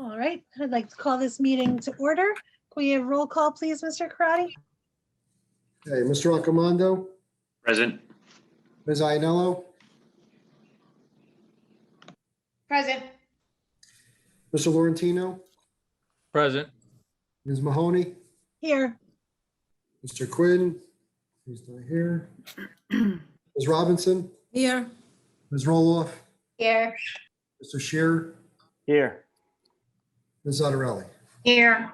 All right, I'd like to call this meeting to order. Can we have roll call, please, Mr. Karati? Okay, Mr. Raccomando, Present. Ms. Ianello, Present. Mr. Laurentino, Present. Ms. Mahoney, Here. Mr. Quinn, who's not here, Ms. Robinson, Here. Ms. Roloff, Here. Mr. Shearer, Here. Ms. Zottarelli. Here.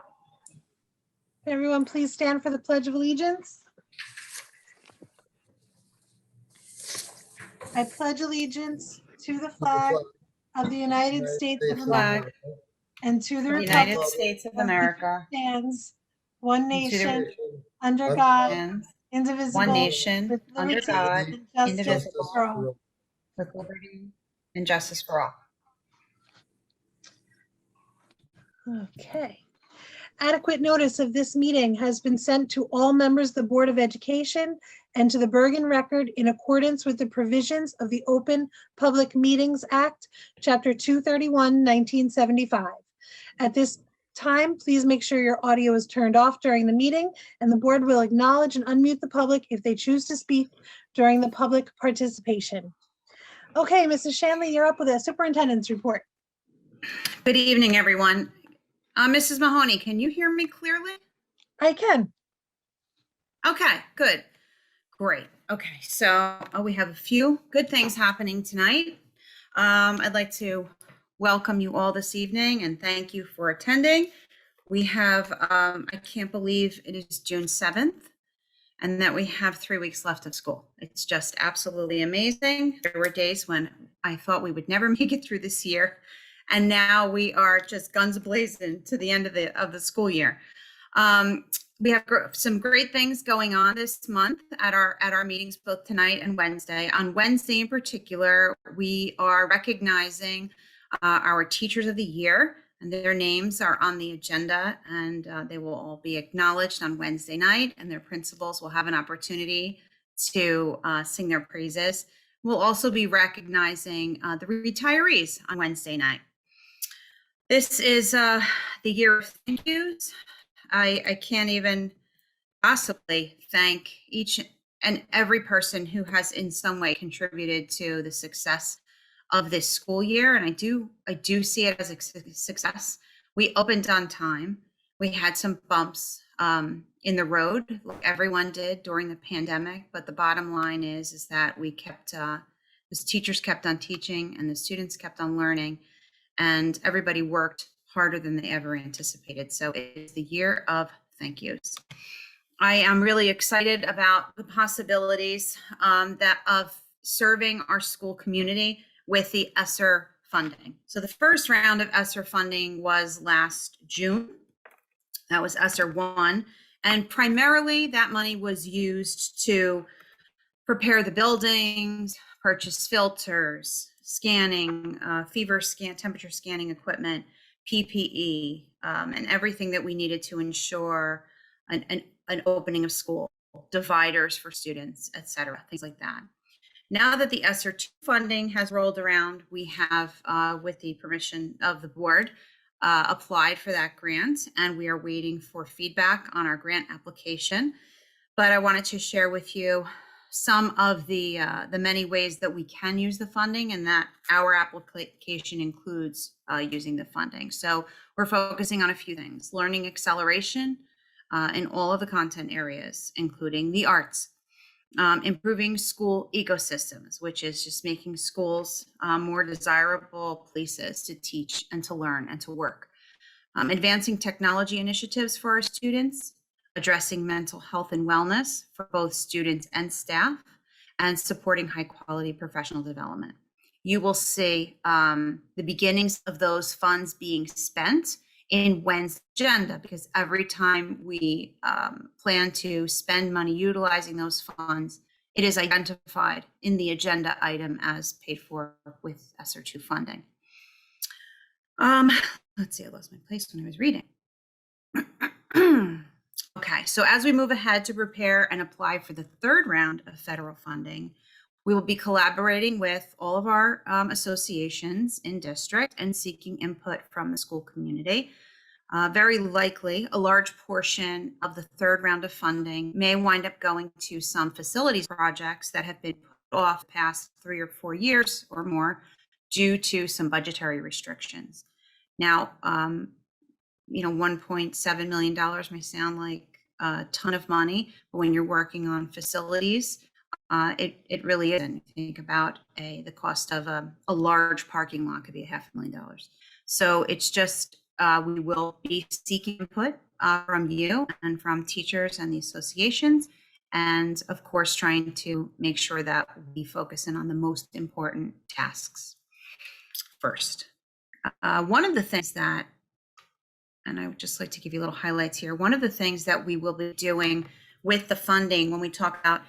Can everyone please stand for the Pledge of Allegiance? I pledge allegiance to the flag of the United States of America and to the The United republic States of for which America. it stands, one And to the nation, under God, And indivisible, one nation, with under liberty God, and justice indivisible, for all. with liberty and justice for all. Okay. Adequate notice of this meeting has been sent to all members of the Board of Education and to the Bergen Record in accordance with the provisions of the Open Public Meetings Act, Chapter 231, 1975. At this time, please make sure your audio is turned off during the meeting, and the board will acknowledge and unmute the public if they choose to speak during the public participation. Okay, Mrs. Shanley, you're up with a superintendent's report. Good evening, everyone. Mrs. Mahoney, can you hear me clearly? I can. Okay, good. Great. Okay, so we have a few good things happening tonight. I'd like to welcome you all this evening and thank you for attending. We have, I can't believe it is June 7th and that we have 3 weeks left of school. It's just absolutely amazing. There were days when I thought we would never make it through this year. And now we are just guns blazing to the end of the school year. We have some great things going on this month at our meetings, both tonight and Wednesday. On Wednesday in particular, we are recognizing our Teachers of the Year, and their names are on the agenda, and they will all be acknowledged on Wednesday night, and their principals will have an opportunity to sing their praises. We'll also be recognizing the retirees on Wednesday night. This is the year of thank yous. I can't even possibly thank each and every person who has in some way contributed to the success of this school year. And I do see it as a success. We opened on time. We had some bumps in the road, like everyone did during the pandemic. But the bottom line is that we kept, the teachers kept on teaching and the students kept on learning. And everybody worked harder than they ever anticipated. So it is the year of thank yous. I am really excited about the possibilities that of serving our school community with the ESSER funding. So the first round of ESSER funding was last June. That was ESSER 1. And primarily that money was used to prepare the buildings, purchase filters, scanning, fever scan, temperature scanning equipment, PPE, and everything that we needed to ensure an opening of school, dividers for students, et cetera, things like that. Now that the ESSER 2 funding has rolled around, we have, with the permission of the board, applied for that grant, and we are waiting for feedback on our grant application. But I wanted to share with you some of the many ways that we can use the funding, and that our application includes using the funding. So we're focusing on a few things: learning acceleration in all of the content areas, including the arts, improving school ecosystems, which is just making schools more desirable places to teach and to learn and to work, advancing technology initiatives for our students, addressing mental health and wellness for both students and staff, and supporting high quality professional development. You will see the beginnings of those funds being spent in Wednesday's agenda, because every time we plan to spend money utilizing those funds, it is identified in the agenda item as paid for with ESSER 2 funding. Let's see, I lost my place when I was reading. Okay, so as we move ahead to prepare and apply for the third round of federal funding, We will be collaborating with all of our associations in district and seeking input from the school community. Very likely, a large portion of the third round of funding may wind up going to some facilities projects that have been put off the past 3 or 4 years or more due to some budgetary restrictions. Now, $1.7 million may sound like a ton of money, but when you're working on facilities, it really isn't. Think about the cost of a large parking lot could be $500,000. So it's just, we will be seeking input from you and from teachers and the associations, and of course, trying to make sure that we focus in on the most important tasks first. One of the things that, and I would just like to give you little highlights here. One of the things that we will be doing with the funding when we talk about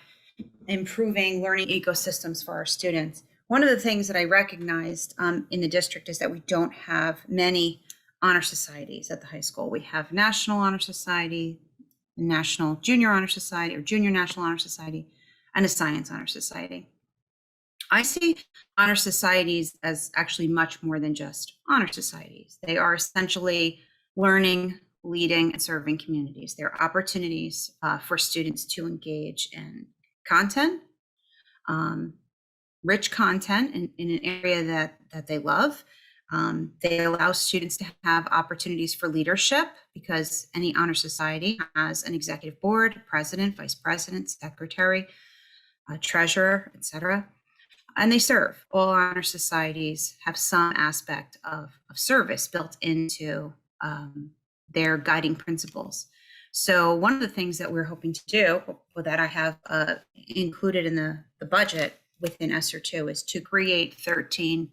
improving learning ecosystems for our students, one of the things that I recognized in the district is that we don't have many honor societies at the high school. We have National Honor Society, National Junior Honor Society, or Junior National Honor Society, and a Science Honor Society. I see honor societies as actually much more than just honor societies. They are essentially learning, leading, and serving communities. They're opportunities for students to engage in content, rich content in an area that they love. They allow students to have opportunities for leadership because any honor society has an executive board, president, vice president, secretary, treasurer, etc. And they serve. All honor societies have some aspect of service built into their guiding principles. So one of the things that we're hoping to do, that I have included in the budget within ESSER 2, is to create 13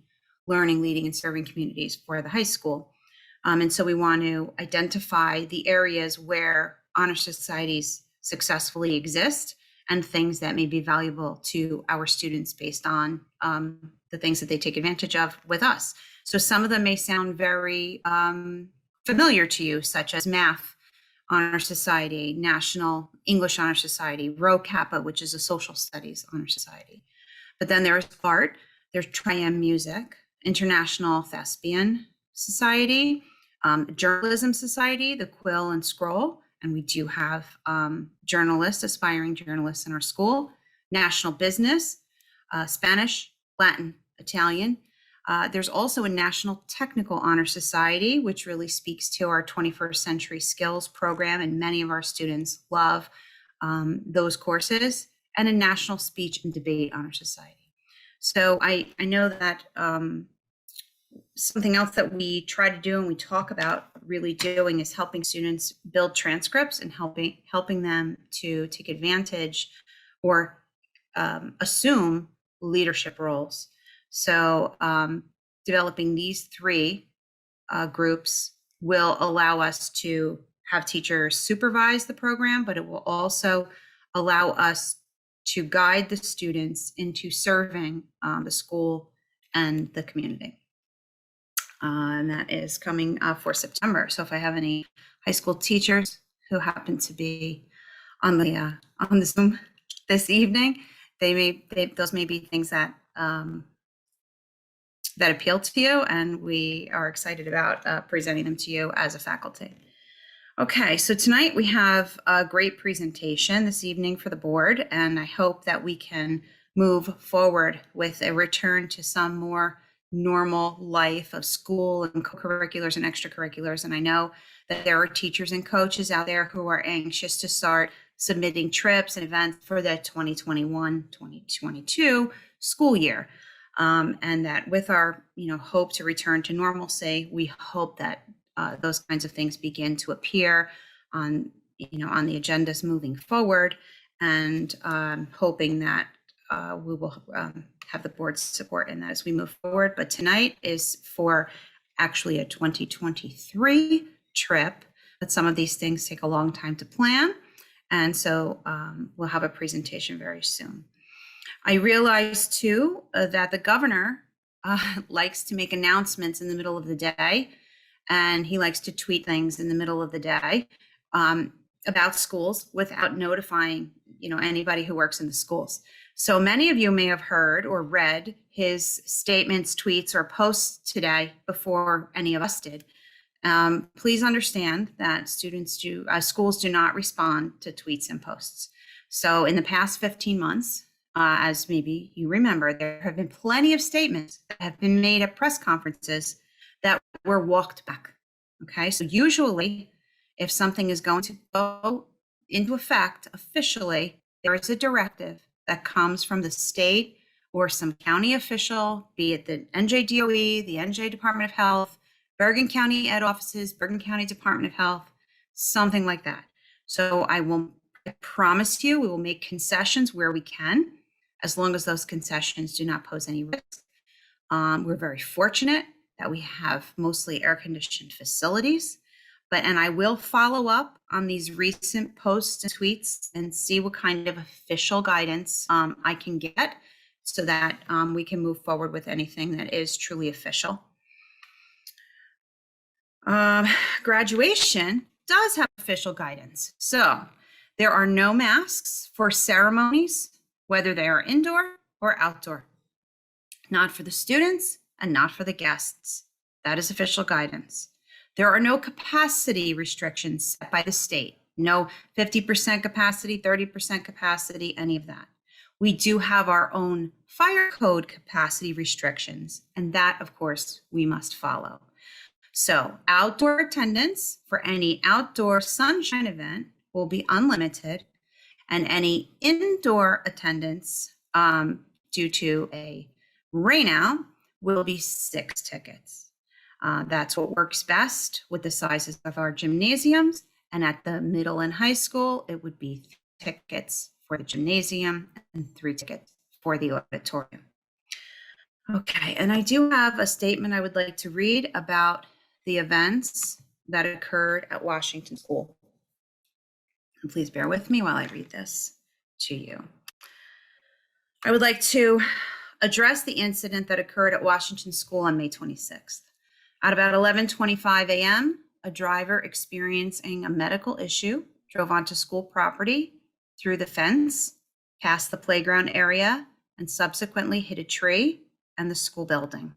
learning, leading, and serving communities for the high school. And so we want to identify the areas where honor societies successfully exist and things that may be valuable to our students based on the things that they take advantage of with us. So some of them may sound very familiar to you, such as Math Honor Society, National English Honor Society, Rho Kappa, which is a social studies honor society. But then there's art, there's Triam Music, International Thespian Society, Journalism Society, the Quill and Scroll, and we do have journalists, aspiring journalists in our school, National Business, Spanish, Latin, Italian. There's also a National Technical Honor Society, which really speaks to our 21st century skills program, and many of our students love those courses, and a National Speech and Debate Honor Society. So I know that something else that we try to do and we talk about really doing is helping students build transcripts and helping them to take advantage or assume leadership roles. So developing these 3 groups will allow us to have teachers supervise the program, but it will also allow us to guide the students into serving the school and the community. And that is coming for September. So if I have any high school teachers who happen to be on the Zoom this evening, those may be things that that appeal to you, and we are excited about presenting them to you as a faculty. Okay, so tonight we have a great presentation this evening for the board, and I hope that we can move forward with a return to some more normal life of school and co-curriculars and extracurriculars. And I know that there are teachers and coaches out there who are anxious to start submitting trips and events for the 2021-2022 school year. And that with our hope to return to normalcy, we hope that those kinds of things begin to appear on the agendas moving forward, and hoping that we will have the board's support in that as we move forward. But tonight is for actually a 2023 trip, but some of these things take a long time to plan. And so we'll have a presentation very soon. I realize too that the governor likes to make announcements in the middle of the day, and he likes to tweet things in the middle of the day about schools without notifying anybody who works in the schools. So many of you may have heard or read his statements, tweets, or posts today before any of us did. Please understand that schools do not respond to tweets and posts. So in the past 15 months, as maybe you remember, there have been plenty of statements that have been made at press conferences that were walked back. Okay, so usually if something is going to go into effect officially, there is a directive that comes from the state or some county official, be it the NJDOE, the NJ Department of Health, Bergen County Ed offices, Bergen County Department of Health, something like that. So I promise you, we will make concessions where we can, as long as those concessions do not pose any risk. We're very fortunate that we have mostly air-conditioned facilities, and I will follow up on these recent posts and tweets and see what kind of official guidance I can get so that we can move forward with anything that is truly official. Graduation does have official guidance. So there are no masks for ceremonies, whether they are indoor or outdoor. Not for the students and not for the guests. That is official guidance. There are no capacity restrictions set by the state. No 50% capacity, 30% capacity, any of that. We do have our own fire code capacity restrictions, and that, of course, we must follow. So outdoor attendance for any outdoor sunshine event will be unlimited, and any indoor attendance due to a rainout will be 6 tickets. That's what works best with the sizes of our gymnasiums, and at the middle and high school, it would be 3 tickets for the gymnasium and 3 tickets for the auditorium. Okay, and I do have a statement I would like to read about the events that occurred at Washington School. And please bear with me while I read this to you. I would like to address the incident that occurred at Washington School on May 26th. At about 11:25 a.m., a driver experiencing a medical issue drove onto school property through the fence, past the playground area, and subsequently hit a tree and the school building.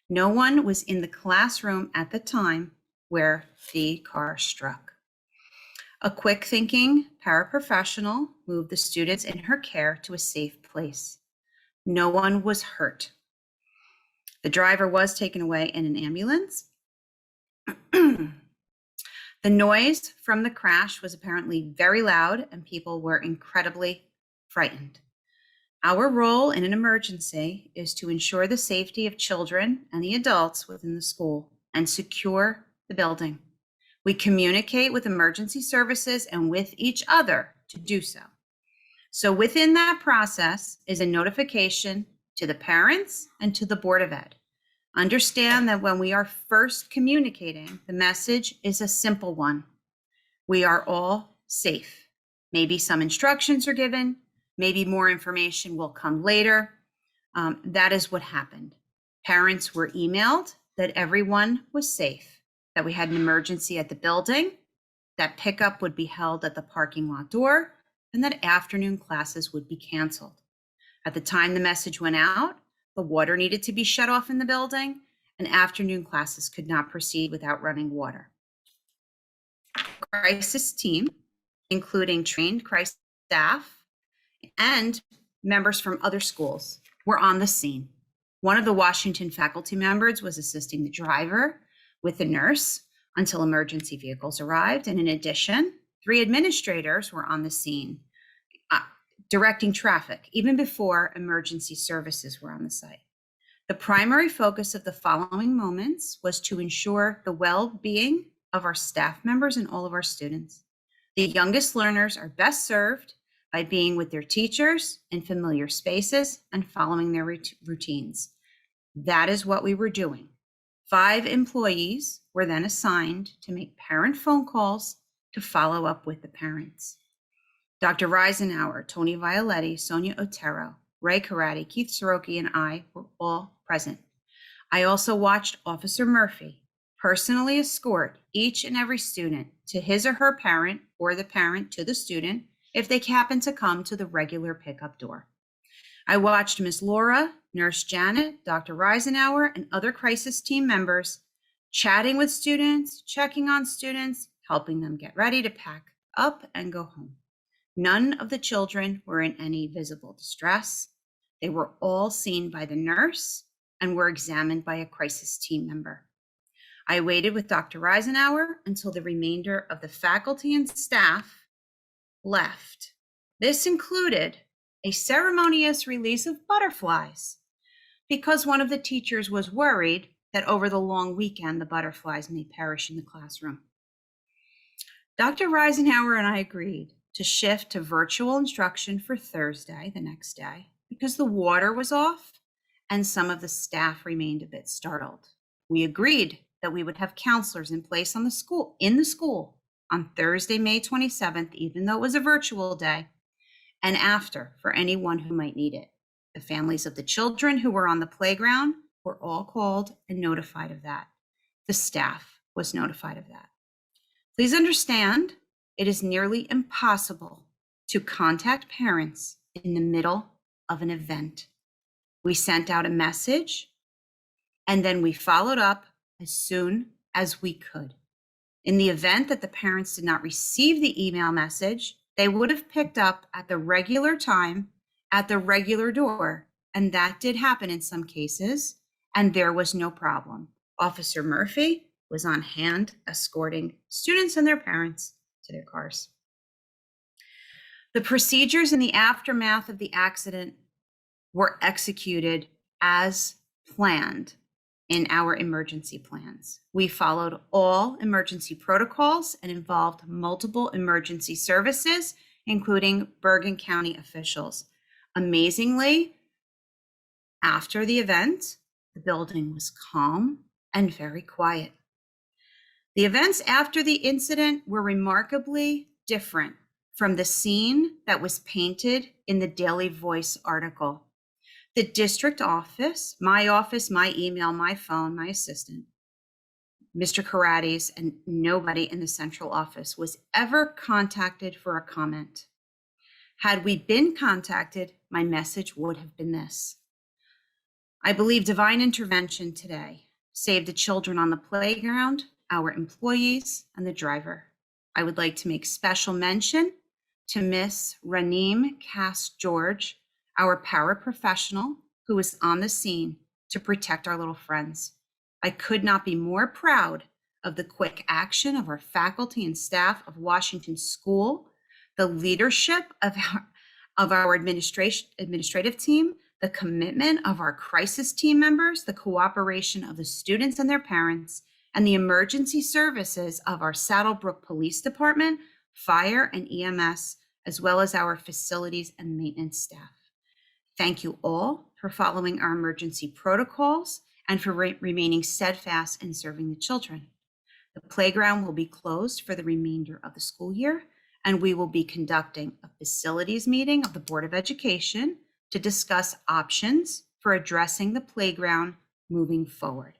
No one was in the classroom at the time where the car struck. A quick-thinking paraprofessional moved the students in her care to a safe place. No one was hurt. The driver was taken away in an ambulance. The noise from the crash was apparently very loud, and people were incredibly frightened. Our role in an emergency is to ensure the safety of children and the adults within the school and secure the building. We communicate with emergency services and with each other to do so. So within that process is a notification to the parents and to the Board of Ed. Understand that when we are first communicating, the message is a simple one. We are all safe. Maybe some instructions are given. Maybe more information will come later. That is what happened. Parents were emailed that everyone was safe, that we had an emergency at the building, that pickup would be held at the parking lot door, and that afternoon classes would be canceled. At the time the message went out, the water needed to be shut off in the building, and afternoon classes could not proceed without running water. Crisis team, including trained crisis staff and members from other schools, were on the scene. One of the Washington faculty members was assisting the driver with the nurse until emergency vehicles arrived. And in addition, 3 administrators were on the scene, directing traffic even before emergency services were on the site. The primary focus of the following moments was to ensure the well-being of our staff members and all of our students. The youngest learners are best served by being with their teachers in familiar spaces and following their routines. That is what we were doing. 5 employees were then assigned to make parent phone calls to follow up with the parents. Dr. Reisenauer, Tony Violetti, Sonia Otero, Ray Karate, Keith Soroki, and I were all present. I also watched Officer Murphy personally escort each and every student to his or her parent or the parent to the student if they happen to come to the regular pickup door. I watched Ms. Laura, Nurse Janet, Dr. Reisenauer, and other crisis team members chatting with students, checking on students, helping them get ready to pack up and go home. None of the children were in any visible distress. They were all seen by the nurse and were examined by a crisis team member. I waited with Dr. Reisenauer until the remainder of the faculty and staff left. This included a ceremonious release of butterflies because one of the teachers was worried that over the long weekend, the butterflies may perish in the classroom. Dr. Reisenauer and I agreed to shift to virtual instruction for Thursday, the next day, because the water was off and some of the staff remained a bit startled. We agreed that we would have counselors in place in the school on Thursday, May 27th, even though it was a virtual day, and after for anyone who might need it. The families of the children who were on the playground were all called and notified of that. The staff was notified of that. Please understand, it is nearly impossible to contact parents in the middle of an event. We sent out a message and then we followed up as soon as we could. In the event that the parents did not receive the email message, they would have picked up at the regular time at the regular door. And that did happen in some cases, and there was no problem. Officer Murphy was on hand escorting students and their parents to their cars. The procedures in the aftermath of the accident were executed as planned in our emergency plans. We followed all emergency protocols and involved multiple emergency services, including Bergen County officials. Amazingly, after the event, the building was calm and very quiet. The events after the incident were remarkably different from the scene that was painted in the Daily Voice article. The district office, my email, my phone, my assistant, Mr. Karates, and nobody in the central office was ever contacted for a comment. Had we been contacted, my message would have been this: I believe divine intervention today saved the children on the playground, our employees, and the driver. I would like to make special mention to Miss Raneem Cass-George, our paraprofessional who was on the scene to protect our little friends. I could not be more proud of the quick action of our faculty and staff of Washington School, the leadership of our administrative team, the commitment of our crisis team members, the cooperation of the students and their parents, and the emergency services of our Saddlebrook Police Department, fire and EMS, as well as our facilities and maintenance staff. Thank you all for following our emergency protocols and for remaining steadfast in serving the children. The playground will be closed for the remainder of the school year, and we will be conducting a facilities meeting of the Board of Education to discuss options for addressing the playground moving forward.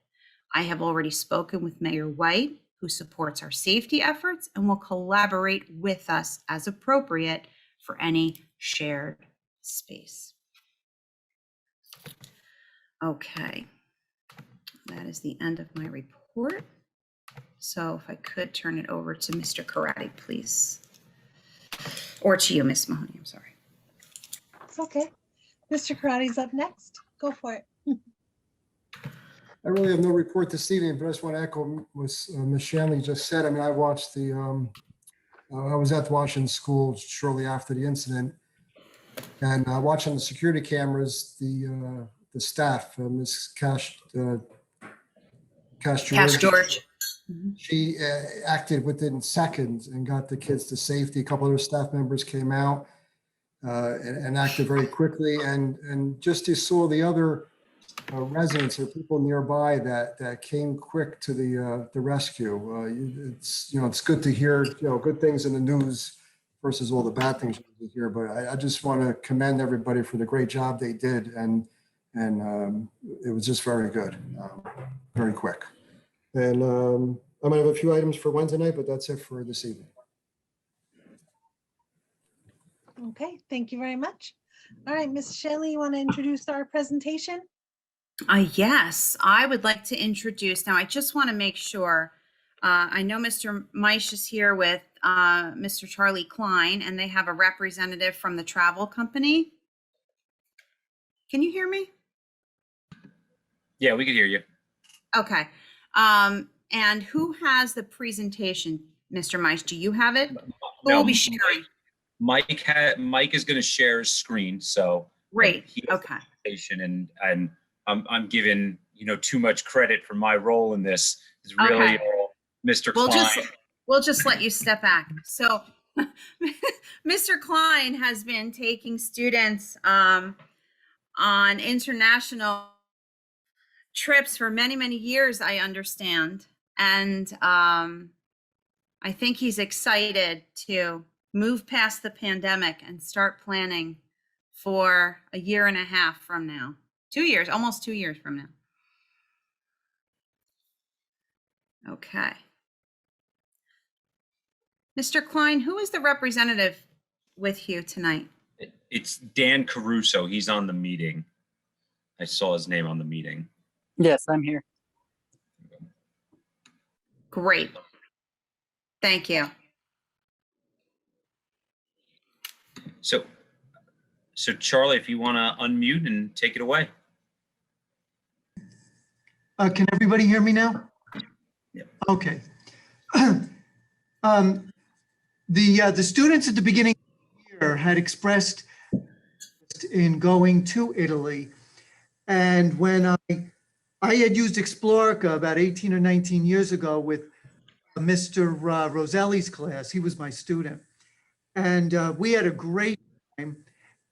I have already spoken with Mayor White, who supports our safety efforts and will collaborate with us as appropriate for any shared space. Okay, that is the end of my report. So if I could turn it over to Mr. Karate, please. Or to you, Miss Mahoney, I'm sorry. It's okay. Mr. Karate's up next. Go for it. I really have no report this evening, but I just want to echo what Ms. Shanley just said. I mean, I watched I was at the Washington School shortly after the incident, and watching the security cameras, the staff, Ms. Cash George. She acted within seconds and got the kids to safety. A couple other staff members came out and acted very quickly. And just you saw the other residents or people nearby that came quick to the rescue. It's good to hear good things in the news versus all the bad things you hear. But I just want to commend everybody for the great job they did, and it was just very good, very quick. And I might have a few items for Wednesday night, but that's it for this evening. Okay, thank you very much. All right, Ms. Shelley, you want to introduce our presentation? Yes, I would like to introduce, now I just want to make sure, I know Mr. Meisch is here with Mr. Charlie Klein, and they have a representative from the travel company. Can you hear me? Yeah, we can hear you. Okay. And who has the presentation, Mr. Meisch? Do you have it? Who No, will be sharing? Mike is going to share his screen, so Great, he has the okay. presentation, and I'm given too much credit for my role in this. It's really Okay. all Mr. We'll Klein. we'll just let you step back. So Mr. Klein has been taking students on international trips for many, many years, I understand. And I think he's excited to move past the pandemic and start planning for a year and a half from now. 2 years, almost 2 years from now. Okay. Mr. Klein, who is the representative with you tonight? It's Dan Caruso. He's on the meeting. I saw his name on the meeting. Yes, I'm here. Great. Thank you. So Charlie, if you want to unmute and take it away. Can everybody hear me now? Yep. Okay. The students at the beginning of the year had expressed in going to Italy. And when I had used Explorica about 18 or 19 years ago with Mr. Roselli's class, he was my student. And we had a great time.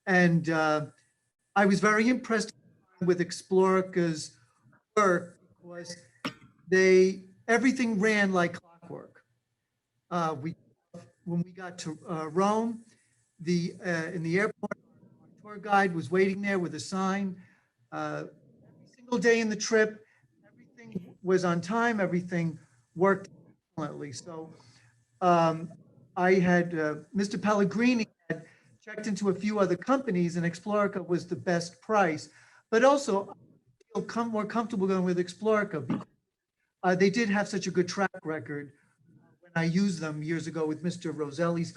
And I was very impressed with Explorica's work because everything ran like clockwork. When we got to Rome, in the airport, our tour guide was waiting there with a sign. Every single day in the trip, everything was on time. Everything worked excellently. So I had Mr. Pellegrini had checked into a few other companies, and Explorica was the best price. But also, I feel more comfortable going with Explorica because they did have such a good track record when I used them years ago with Mr. Roselli's.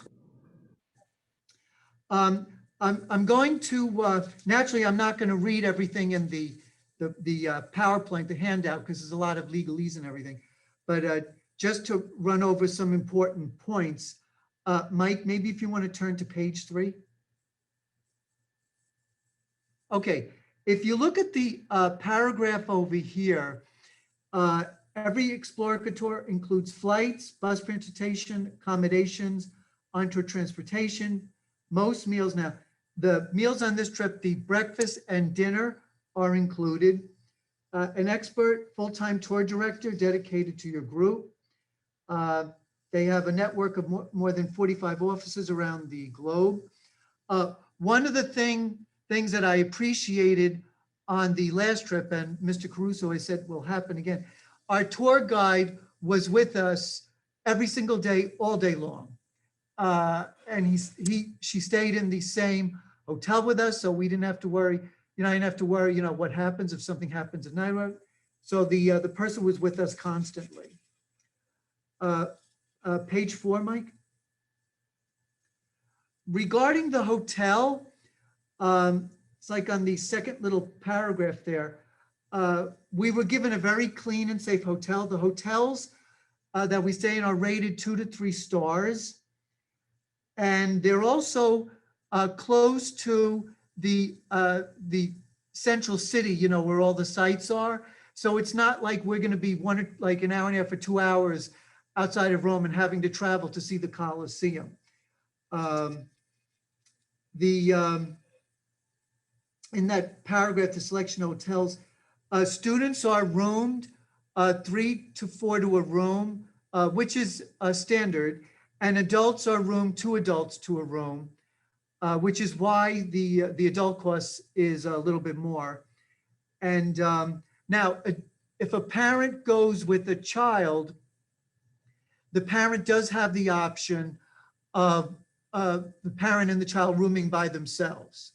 I'm going to, naturally, I'm not going to read everything in the PowerPoint, the handout, because there's a lot of legalese and everything. But just to run over some important points, Mike, maybe if you want to turn to page 3. Okay, if you look at the paragraph over here, every Explorica tour includes flights, bus transportation, accommodations, on-tour transportation, most meals. Now, the meals on this trip, the breakfast and dinner are included. An expert full-time tour director dedicated to your group. They have a network of more than 45 offices around the globe. One of the things that I appreciated on the last trip, and Mr. Caruso has said will happen again, our tour guide was with us every single day, all day long. And she stayed in the same hotel with us, so we didn't have to worry. I didn't have to worry, what happens if something happens at night. So the person was with us constantly. Page 4, Mike. Regarding the hotel, it's like on the second little paragraph there. We were given a very clean and safe hotel. The hotels that we stay in are rated 2 to 3 stars. And they're also close to the central city, where all the sites are. So it's not like we're going to be like an hour and a half or 2 hours outside of Rome and having to travel to see the Colosseum. In that paragraph, the selection of hotels, students are roomed 3 to 4 to a room, which is standard, and adults are roomed 2 adults to a room, which is why the adult cost is a little bit more. And now, if a parent goes with a child, the parent does have the option of the parent and the child rooming by themselves.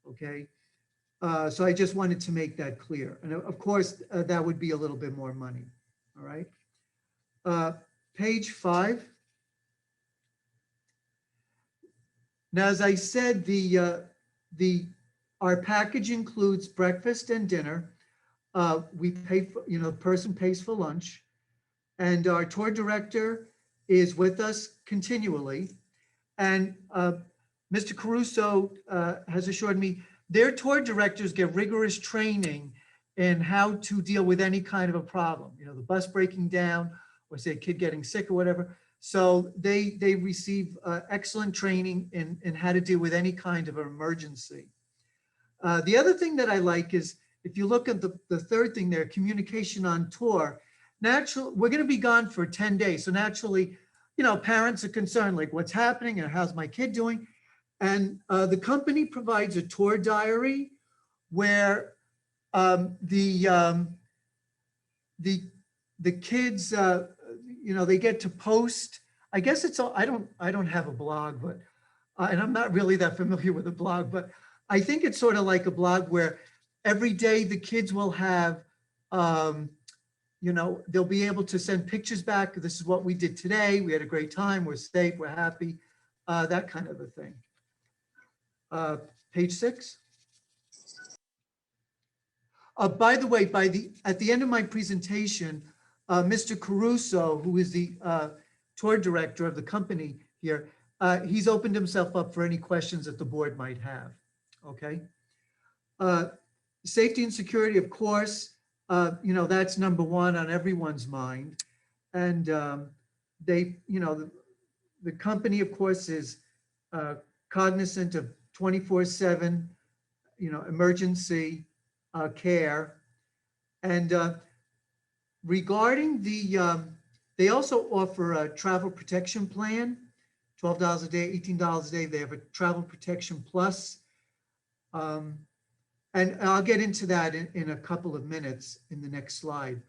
Okay. So I just wanted to make that clear. And of course, that would be a little bit more money. All right. Page 5. Now, as I said, our package includes breakfast and dinner. We pay for, the person pays for lunch. And our tour director is with us continually. And Mr. Caruso has assured me their tour directors get rigorous training in how to deal with any kind of a problem, the bus breaking down or say a kid getting sick or whatever. So they receive excellent training in how to deal with any kind of emergency. The other thing that I like is if you look at the third thing there, communication on tour, we're going to be gone for 10 days. So naturally, parents are concerned, like what's happening and how's my kid doing? And the company provides a tour diary where the kids, they get to post. I guess it's all, I don't have a blog, but and I'm not really that familiar with a blog, but I think it's sort of like a blog where every day the kids will have, they'll be able to send pictures back. This is what we did today. We had a great time. We're safe. We're happy. That kind of a thing. Page 6. By the way, at the end of my presentation, Mr. Caruso, who is the tour director of the company here, he's opened himself up for any questions that the board might have. Okay. Safety and security, of course, that's number one on everyone's mind. And the company, of course, is cognizant of 24/7, emergency care. And regarding they also offer a travel protection plan, $12 a day, $18 a day. They have a travel protection plus. And I'll get into that in a couple of minutes in the next slide.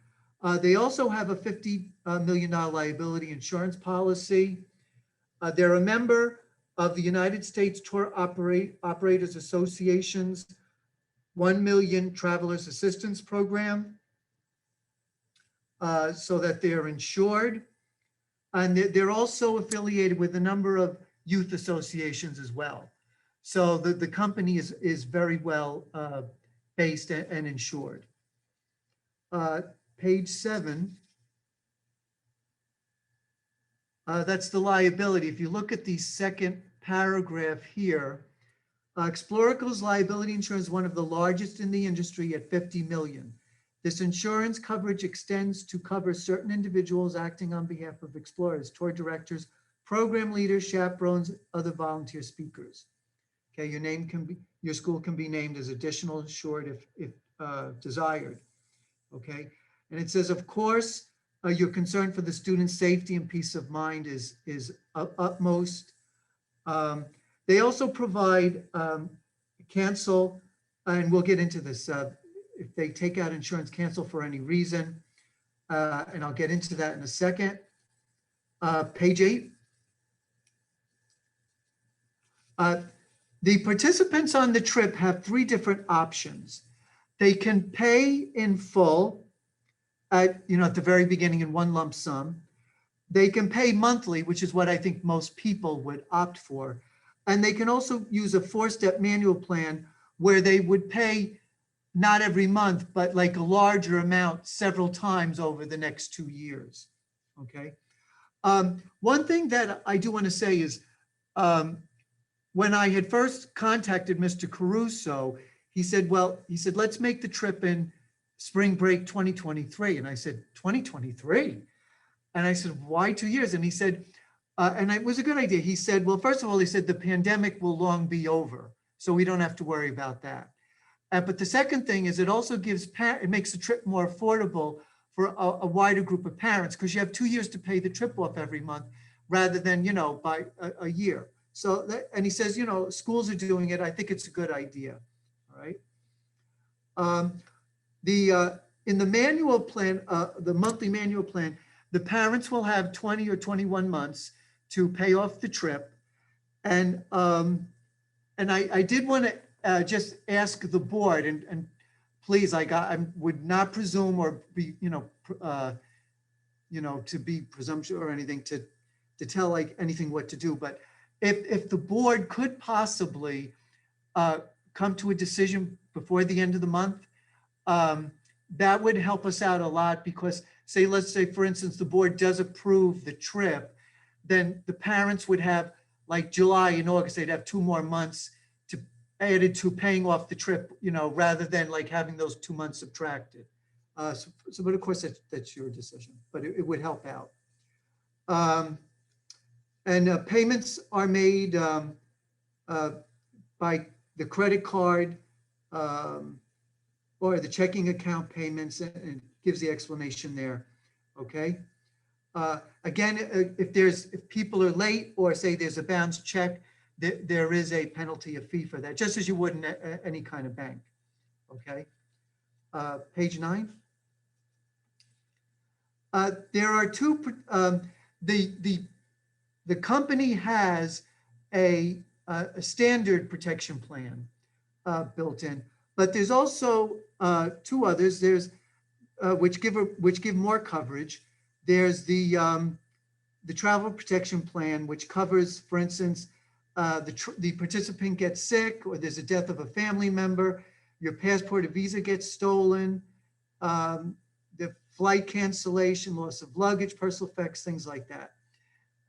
They also have a $50 million liability insurance policy. They're a member of the United States Tour Operators Association's 1 Million Travelers Assistance Program, so that they're insured. And they're also affiliated with a number of youth associations as well. So the company is very well based and insured. Page 7. That's the liability. If you look at the second paragraph here, Explorical's liability insurance is one of the largest in the industry at $50 million. This insurance coverage extends to cover certain individuals acting on behalf of explorers, tour directors, program leaders, chaperones, other volunteer speakers. Okay, your school can be named as additional insured if desired. Okay, and it says, of course, your concern for the student's safety and peace of mind is utmost. They also provide cancel, and we'll get into this, if they take out insurance, cancel for any reason. And I'll get into that in a second. Page 8. The participants on the trip have 3 different options. They can pay in full at the very beginning in one lump sum. They can pay monthly, which is what I think most people would opt for. And they can also use a 4-step manual plan where they would pay not every month, but like a larger amount several times over the next 2 years. Okay. One thing that I do want to say is, when I had first contacted Mr. Caruso, he said, let's make the trip in spring break 2023. And I said, 2023? And I said, why 2 years? And he said, and it was a good idea. He said, well, first of all, he said, the pandemic will long be over, so we don't have to worry about that. But the second thing is it also it makes the trip more affordable for a wider group of parents, because you have 2 years to pay the trip off every month rather than, by a year. So, and he says, schools are doing it. I think it's a good idea. All right. In the manual plan, the monthly manual plan, the parents will have 20 or 21 months to pay off the trip. And I did want to just ask the board and please, I would not presume or be, to be presumptuous or anything to tell like anything what to do. But if the board could possibly come to a decision before the end of the month, that would help us out a lot because let's say, for instance, the board does approve the trip, then the parents would have like July and August, they'd have 2 more months to added to paying off the trip, rather than like having those 2 months subtracted. But of course, that's your decision, but it would help out. And payments are made by the credit card or the checking account payments, and it gives the explanation there. Okay. Again, if people are late or say there's a bounce check, there is a penalty, a fee for that, just as you would in any kind of bank. Okay. Page 9. There are two. The company has a standard protection plan built in, but there's also 2 others. There's which give more coverage. There's the travel protection plan, which covers, for instance, the participant gets sick or there's a death of a family member, your passport or visa gets stolen, the flight cancellation, loss of luggage, personal effects, things like that.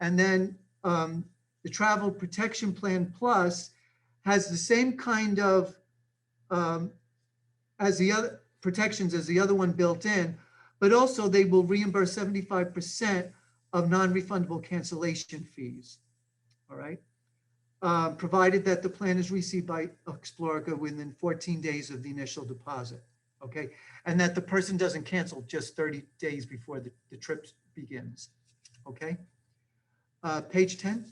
And then the travel protection plan plus has the same kind of as the other protections as the other one built in, but also they will reimburse 75% of non-refundable cancellation fees. All right. Provided that the plan is received by Explorica within 14 days of the initial deposit. Okay. And that the person doesn't cancel just 30 days before the trip begins. Okay. Page 10.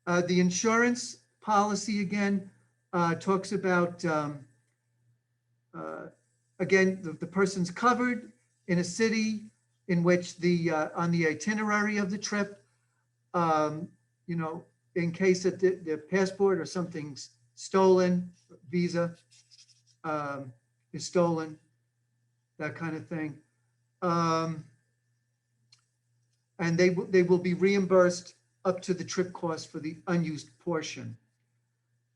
The insurance policy again talks about, again, the person's covered in a city in which on the itinerary of the trip, in case that the passport or something's stolen, visa is stolen, that kind of thing. And they will be reimbursed up to the trip cost for the unused portion.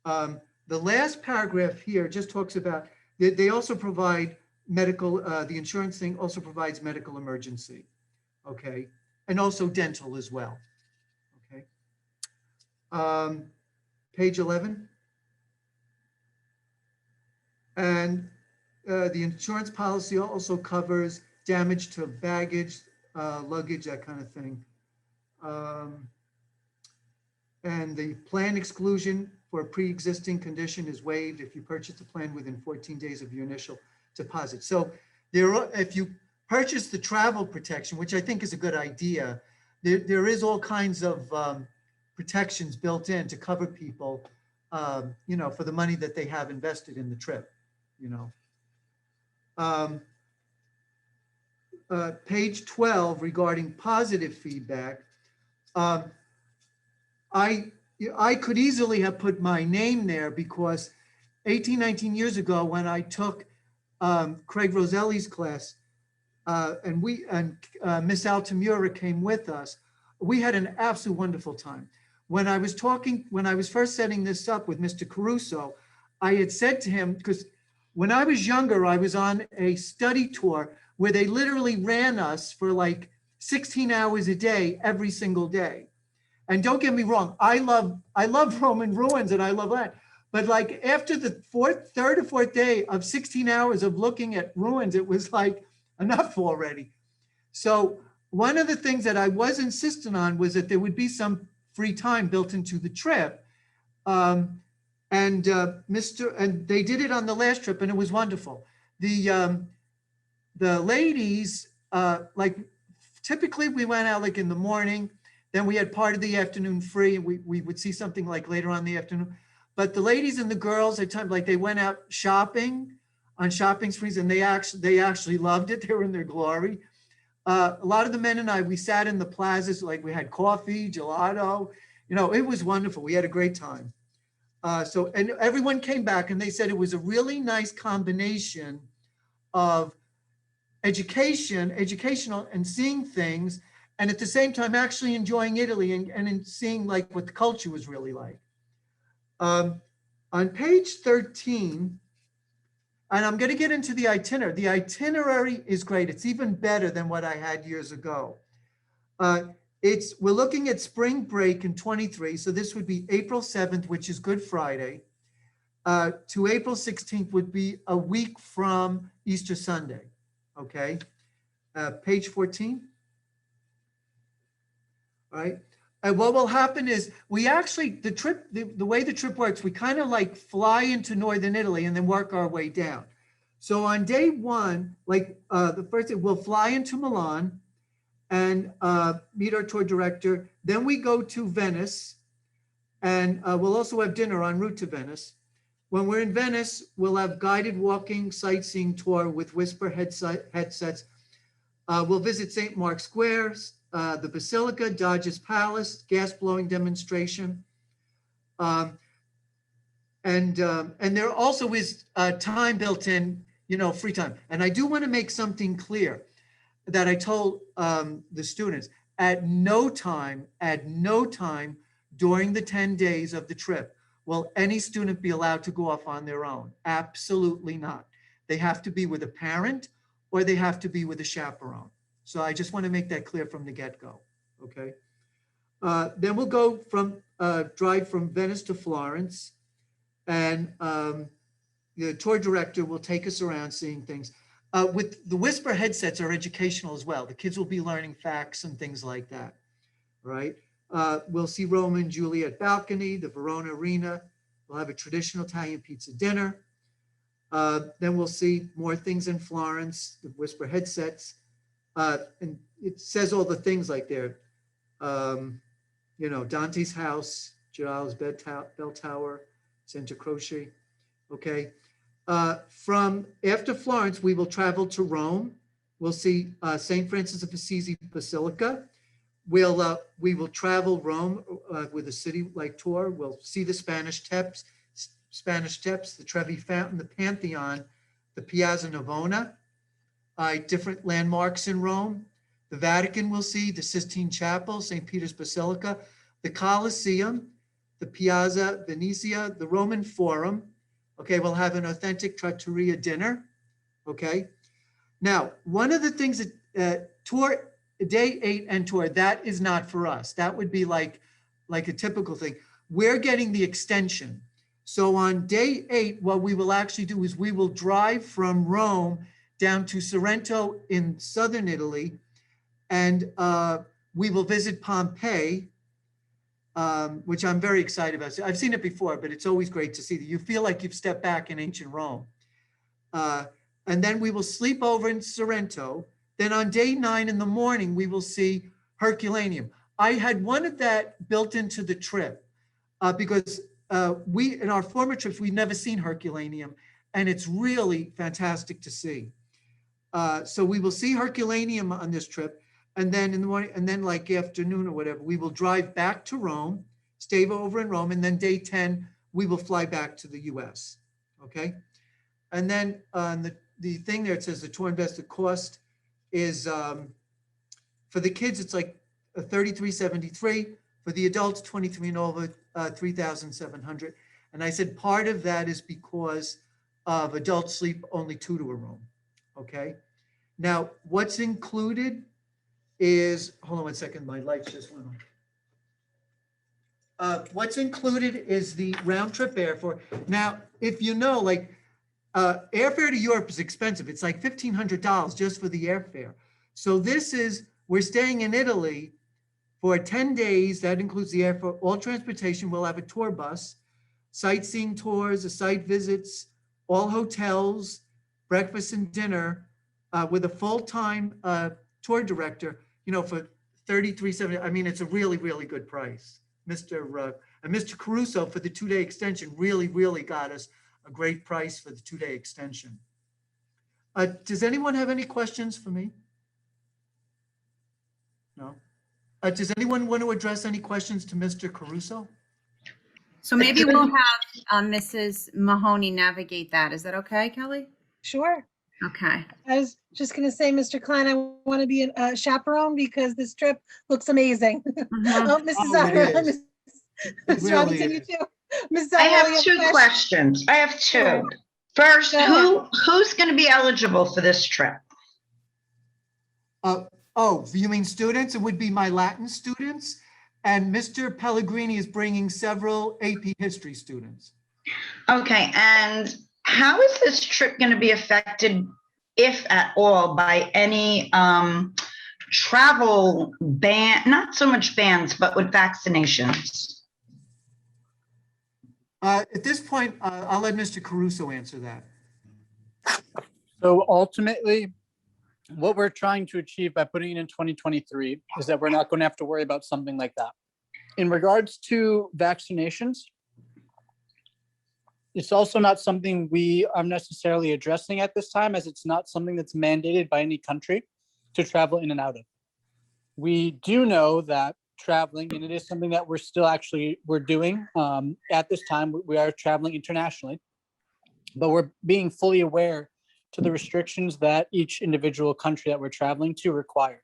The last paragraph here just talks about, they also provide medical, the insurance thing also provides medical emergency, okay? And also dental as well, okay? Page 11. And the insurance policy also covers damage to baggage, luggage, that kind of thing. And the plan exclusion for a pre-existing condition is waived if you purchase the plan within 14 days of your initial deposit. So if you purchase the travel protection, which I think is a good idea, there is all kinds of protections built in to cover people, for the money that they have invested in the trip, Page 12 regarding positive feedback. I could easily have put my name there because 19 years ago when I took Craig Roselli's class and Miss Altamura came with us, we had an absolute wonderful time. When I was first setting this up with Mr. Caruso, I had said to him, because when I was younger, I was on a study tour where they literally ran us for like 16 hours a day, every single day. And don't get me wrong, I love Roman ruins and I love that. But like after the third or fourth day of 16 hours of looking at ruins, it was like enough already. So one of the things that I was insistent on was that there would be some free time built into the trip. And they did it on the last trip and it was wonderful. The ladies, typically we went out like in the morning, then we had part of the afternoon free. We would see something like later on in the afternoon. But the ladies and the girls at times, like they went out shopping on shopping sprees and they actually loved it. They were in their glory. A lot of the men and I, we sat in the plazas, like we had coffee, gelato, It was wonderful. We had a great time. And everyone came back and they said it was a really nice combination of educational and seeing things, and at the same time actually enjoying Italy and in seeing like what the culture was really like. On page 13, and I'm going to get into the itinerary. The itinerary is great. It's even better than what I had years ago. We're looking at spring break in 23. So this would be April 7th, which is Good Friday, to April 16th would be a week from Easter Sunday. Okay. Page 14. All right. And what will happen is we actually, the way the trip works, we kind of like fly into Northern Italy and then work our way down. So on day one, like the first day, we'll fly into Milan and meet our tour director. Then we go to Venice and we'll also have dinner en route to Venice. When we're in Venice, we'll have guided walking sightseeing tour with Whisper headsets. We'll visit St. Mark's Square, the Basilica, Doge's Palace, gas blowing demonstration. And there also is time built in, free time. And I do want to make something clear that I told the students. At no time during the 10 days of the trip will any student be allowed to go off on their own. Absolutely not. They have to be with a parent or they have to be with a chaperone. So I just want to make that clear from the get-go, okay? Then we'll go drive from Venice to Florence, and the tour director will take us around seeing things. With the Whisper headsets are educational as well. The kids will be learning facts and things like that, right? We'll see Romeo and Juliet balcony, the Verona Arena. We'll have a traditional Italian pizza dinner. Then we'll see more things in Florence, the Whisper headsets. And it says all the things like there, Dante's house, Giral's bell tower, Santa Croce. Okay. From after Florence, we will travel to Rome. We'll see St. Francis of Assisi Basilica. We will travel Rome with a city-like tour. We'll see the Spanish Steps, the Trevi Fountain, the Pantheon, the Piazza Navona, different landmarks in Rome. The Vatican we'll see, the Sistine Chapel, St. Peter's Basilica, the Colosseum, the Piazza Venezia, the Roman Forum. Okay, we'll have an authentic trattoria dinner. Okay. Now, one of the things that tour, day 8 and tour, that is not for us. That would be like a typical thing. We're getting the extension. So on day 8, what we will actually do is we will drive from Rome down to Sorrento in southern Italy, and we will visit Pompeii, which I'm very excited about. I've seen it before, but it's always great to see that. You feel like you've stepped back in ancient Rome. And then we will sleep over in Sorrento. Then on day 9 in the morning, we will see Herculaneum. I had one of that built into the trip because in our former trips, we've never seen Herculaneum, and it's really fantastic to see. So we will see Herculaneum on this trip, and then in the morning, and then like afternoon or whatever, we will drive back to Rome, stay over in Rome, and then day 10, we will fly back to the US, okay? And then the thing there, it says the tour invested cost is, for the kids, it's like $33.73. For the adults, 23 and over, $3,700. And I said part of that is because of adult sleep, only 2 to a room, okay? Now, what's included is, hold on one second, my lights just went on. What's included is the round trip airfare. Now, if you know, like airfare to Europe is expensive. It's like $1,500 just for the airfare. So we're staying in Italy for 10 days. That includes the airfare, all transportation. We'll have a tour bus, sightseeing tours, site visits, all hotels, breakfast and dinner, with a full-time tour director, for $33.70. I mean, it's a really, really good price. Mr. Caruso for the 2-day extension really, really got us a great price for the 2-day extension. Does anyone have any questions for me? No? Does anyone want to address any questions to Mr. Caruso? So maybe we'll have Mrs. Mahoney navigate that. Is that okay, Kelly? Sure. Okay. I was just going to say, Mr. Klein, I want to be a chaperone because this trip looks amazing. Mhm. Oh, Mrs. Oh, it Ira, is. It Mrs. really Robinson, you is. too. Mrs. I Ira, have you a two question? questions. I have Sure. two. First, Go ahead. who's going to be eligible for this trip? Oh, you mean students? It would be my Latin students. And Mr. Pellegrini is bringing several AP history students. Okay, and how is this trip going to be affected, if at all, by any travel ban, not so much bans, but with vaccinations? At this point, I'll let Mr. Caruso answer that. So ultimately, what we're trying to achieve by putting it in 2023 is that we're not going to have to worry about something like that. In regards to vaccinations, it's also not something we are necessarily addressing at this time, as it's not something that's mandated by any country to travel in and out of. We do know that traveling, and it is something that we're doing at this time, we are traveling internationally, but we're being fully aware to the restrictions that each individual country that we're traveling to require.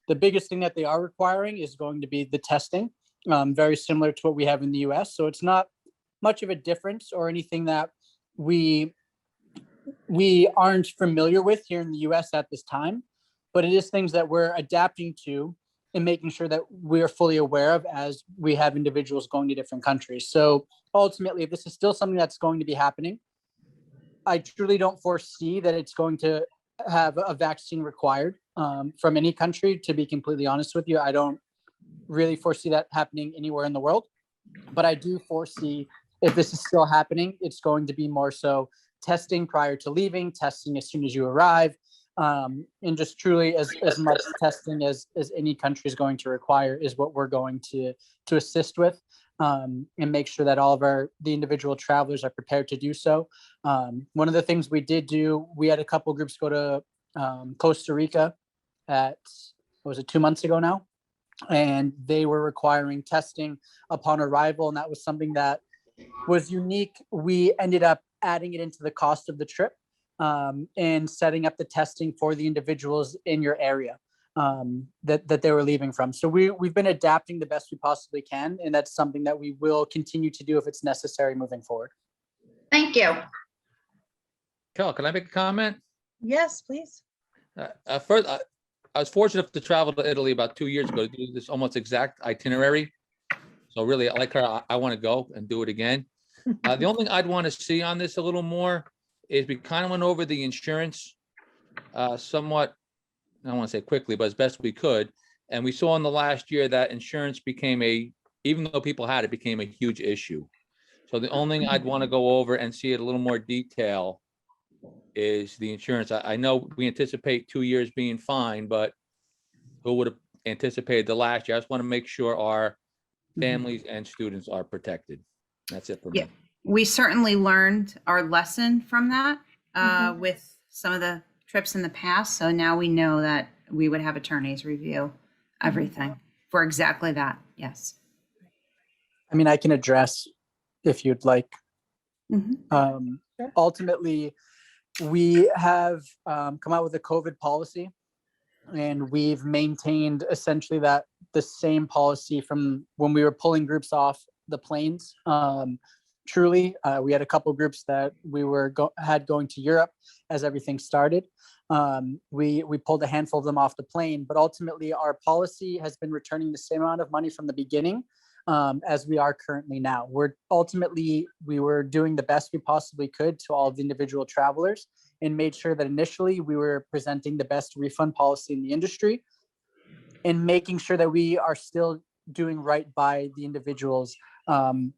The biggest thing that they are requiring is going to be the testing, very similar to what we have in the US. So it's not much of a difference or anything that we aren't familiar with here in the US at this time, but it is things that we're adapting to and making sure that we're fully aware of as we have individuals going to different countries. So ultimately, if this is still something that's going to be happening, I truly don't foresee that it's going to have a vaccine required from any country. To be completely honest with you, I don't really foresee that happening anywhere in the world. But I do foresee if this is still happening, it's going to be more so testing prior to leaving, testing as soon as you arrive, and just truly as much testing as any country is going to require is what we're going to assist with. And make sure that all of the individual travelers are prepared to do so. One of the things we did do, we had a couple groups go to Costa Rica what was it, 2 months ago now? And they were requiring testing upon arrival. And that was something that was unique. We ended up adding it into the cost of the trip and setting up the testing for the individuals in your area that they were leaving from. So we've been adapting the best we possibly can, and that's something that we will continue to do if it's necessary moving forward. Thank you. Carol, can I make a comment? Yes, please. First, I was fortunate to travel to Italy about 2 years ago to do this almost exact itinerary. So really, like her, I want to go and do it again. The only thing I'd want to see on this a little more is we kind of went over the insurance somewhat, I don't want to say quickly, but as best we could. And we saw in the last year that insurance became even though people had it, became a huge issue. So the only thing I'd want to go over and see it a little more detail is the insurance. I know we anticipate 2 years being fine, but who would have anticipated the last year? I just want to make sure our families and students are protected. That's it for me. Yeah. We certainly learned our lesson from that with some of the trips in the past. So now we know that we would have attorneys review everything for exactly that. Yes. I mean, I can address if you'd like. Mhm. Ultimately, we have come out with a COVID policy, and we've maintained essentially that the same policy from when we were pulling groups off the planes. Truly, we had a couple groups that we were had going to Europe as everything started. We pulled a handful of them off the plane, but ultimately our policy has been returning the same amount of money from the beginning as we are currently now. We were doing the best we possibly could to all of the individual travelers and made sure that initially we were presenting the best refund policy in the industry and making sure that we are still doing right by the individuals to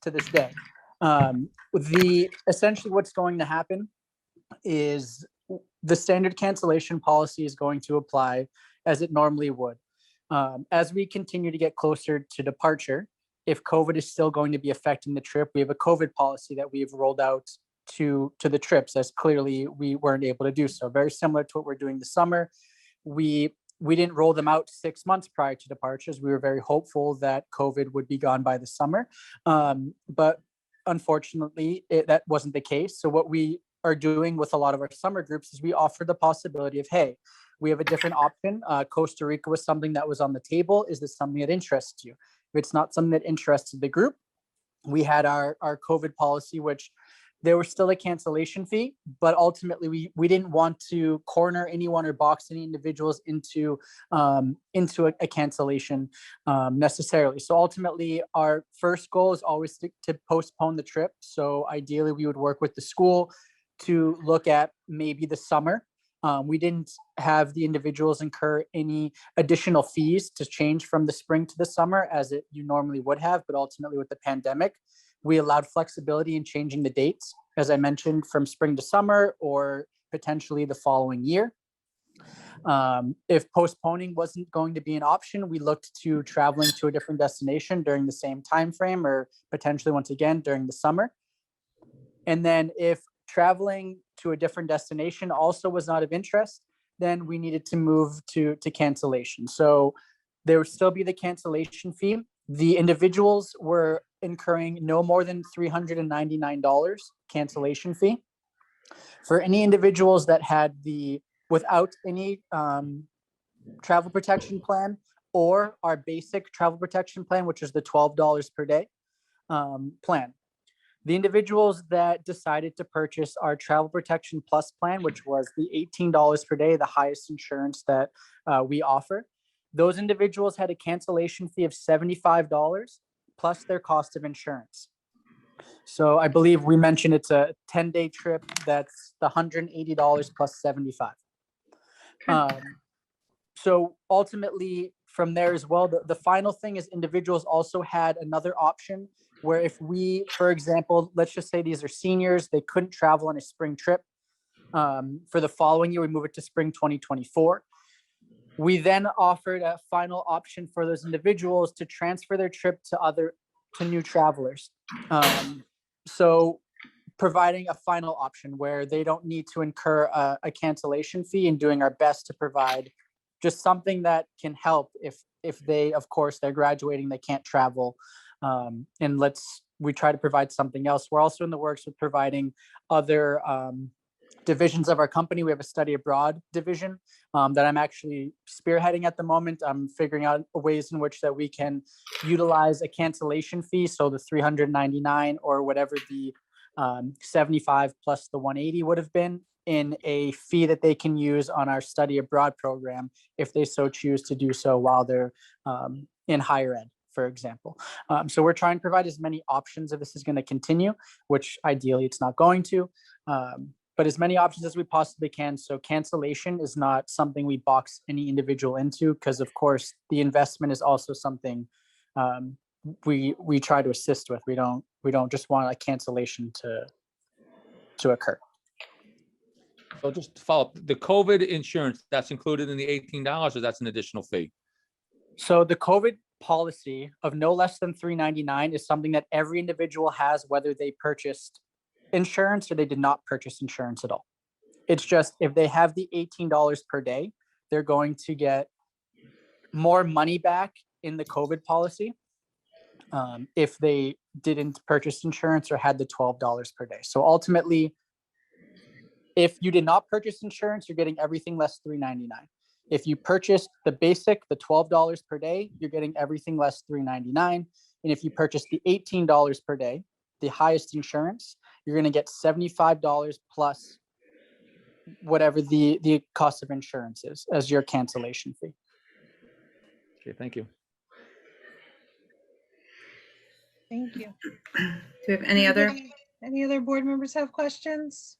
this day. Essentially what's going to happen is the standard cancellation policy is going to apply as it normally would. As we continue to get closer to departure, if COVID is still going to be affecting the trip, we have a COVID policy that we've rolled out to the trips, as clearly we weren't able to do so. Very similar to what we're doing this summer. We we didn't roll them out 6 months prior to departures. We were very hopeful that COVID would be gone by the summer. But unfortunately, that wasn't the case. So what we are doing with a lot of our summer groups is we offer the possibility of, hey, we have a different option. Costa Rica was something that was on the table. Is this something that interests you? If it's not something that interested the group, we had our COVID policy, which there was still a cancellation fee, but ultimately we didn't want to corner anyone or box any individuals into a cancellation necessarily. So ultimately, our first goal is always to postpone the trip. So ideally, we would work with the school to look at maybe the summer. We didn't have the individuals incur any additional fees to change from the spring to the summer as you normally would have, but ultimately with the pandemic, we allowed flexibility in changing the dates, as I mentioned, from spring to summer or potentially the following year. If postponing wasn't going to be an option, we looked to traveling to a different destination during the same time frame, or potentially once again during the summer. And then if traveling to a different destination also was not of interest, then we needed to move to cancellation. So there would still be the cancellation fee. The individuals were incurring no more than $399 cancellation fee. For any individuals that had without any travel protection plan or our basic travel protection plan, which is the $12 per day plan. The individuals that decided to purchase our Travel Protection Plus plan, which was the $18 per day, the highest insurance that we offer, those individuals had a cancellation fee of $75 plus their cost of insurance. So I believe we mentioned it's a 10-day trip. That's the $180 plus 75. So ultimately from there as well, the final thing is individuals also had another option where if we, for example, let's just say these are seniors, they couldn't travel on a spring trip. For the following year, we move it to spring 2024. We then offered a final option for those individuals to transfer their trip to new travelers. So providing a final option where they don't need to incur a cancellation fee, and doing our best to provide just something that can help if they, of course, they're graduating, they can't travel. And we try to provide something else. We're also in the works with providing other divisions of our company. We have a study abroad division that I'm actually spearheading at the moment. I'm figuring out ways in which that we can utilize a cancellation fee. So the $399 or whatever the 75 plus the 180 would have been, in a fee that they can use on our study abroad program if they so choose to do so while they're in higher ed, for example. So we're trying to provide as many options if this is going to continue, which ideally it's not going to, but as many options as we possibly can. So cancellation is not something we box any individual into, because of course the investment is also something we try to assist with. We don't just want a cancellation to occur. So just to follow up, the COVID insurance, that's included in the $18, or that's an additional fee? So the COVID policy of no less than $399 is something that every individual has, whether they purchased insurance or they did not purchase insurance at all. It's just if they have the $18 per day, they're going to get more money back in the COVID policy if they didn't purchase insurance or had the $12 per day. So ultimately, if you did not purchase insurance, you're getting everything less $399. If you purchased the basic, the $12 per day, you're getting everything less $399. And if you purchase the $18 per day, the highest insurance, you're going to get $75 plus whatever the cost of insurance is as your cancellation fee. Okay, thank you. Thank you. Do we have any other? Any other board members have questions?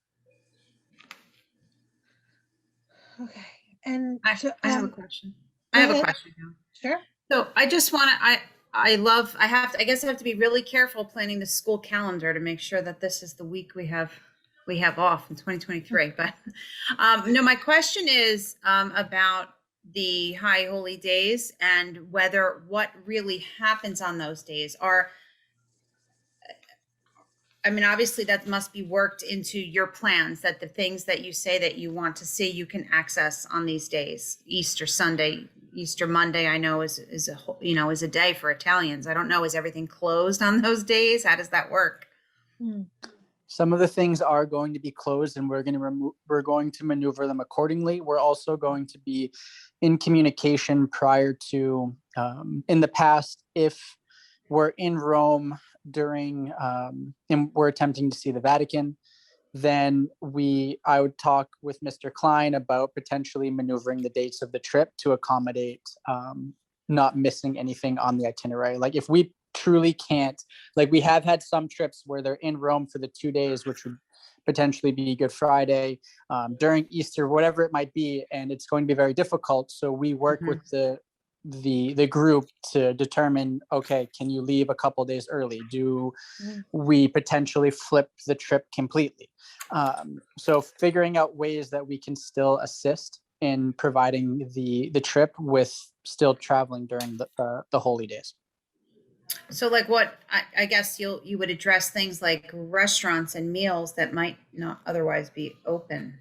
Okay, and I to, have a question. go I have a ahead. question now. Sure. So I just want to, I guess I have to be really careful planning the school calendar to make sure that this is the week we have off in 2023. But no, my question is about the high holy days and whether what really happens on those days I mean, obviously that must be worked into your plans, that the things that you say that you want to see, you can access on these days. Easter Sunday, Easter Monday, I know is a day for Italians. I don't know, is everything closed on those days? How does that work? Some of the things are going to be closed, and we're going to maneuver them accordingly. We're also going to be in communication prior to, in the past, if we're in Rome during, and we're attempting to see the Vatican, then I would talk with Mr. Klein about potentially maneuvering the dates of the trip to accommodate not missing anything on the itinerary. Like if we truly can't, like we have had some trips where they're in Rome for the 2 days, which would potentially be Good Friday, during Easter, whatever it might be, and it's going to be very difficult. So we work with the group to determine, okay, can you leave a couple days early? Do we potentially flip the trip completely? So figuring out ways that we can still assist in providing the trip with still traveling during the holy days. So like what, I guess you would address things like restaurants and meals that might not otherwise be open.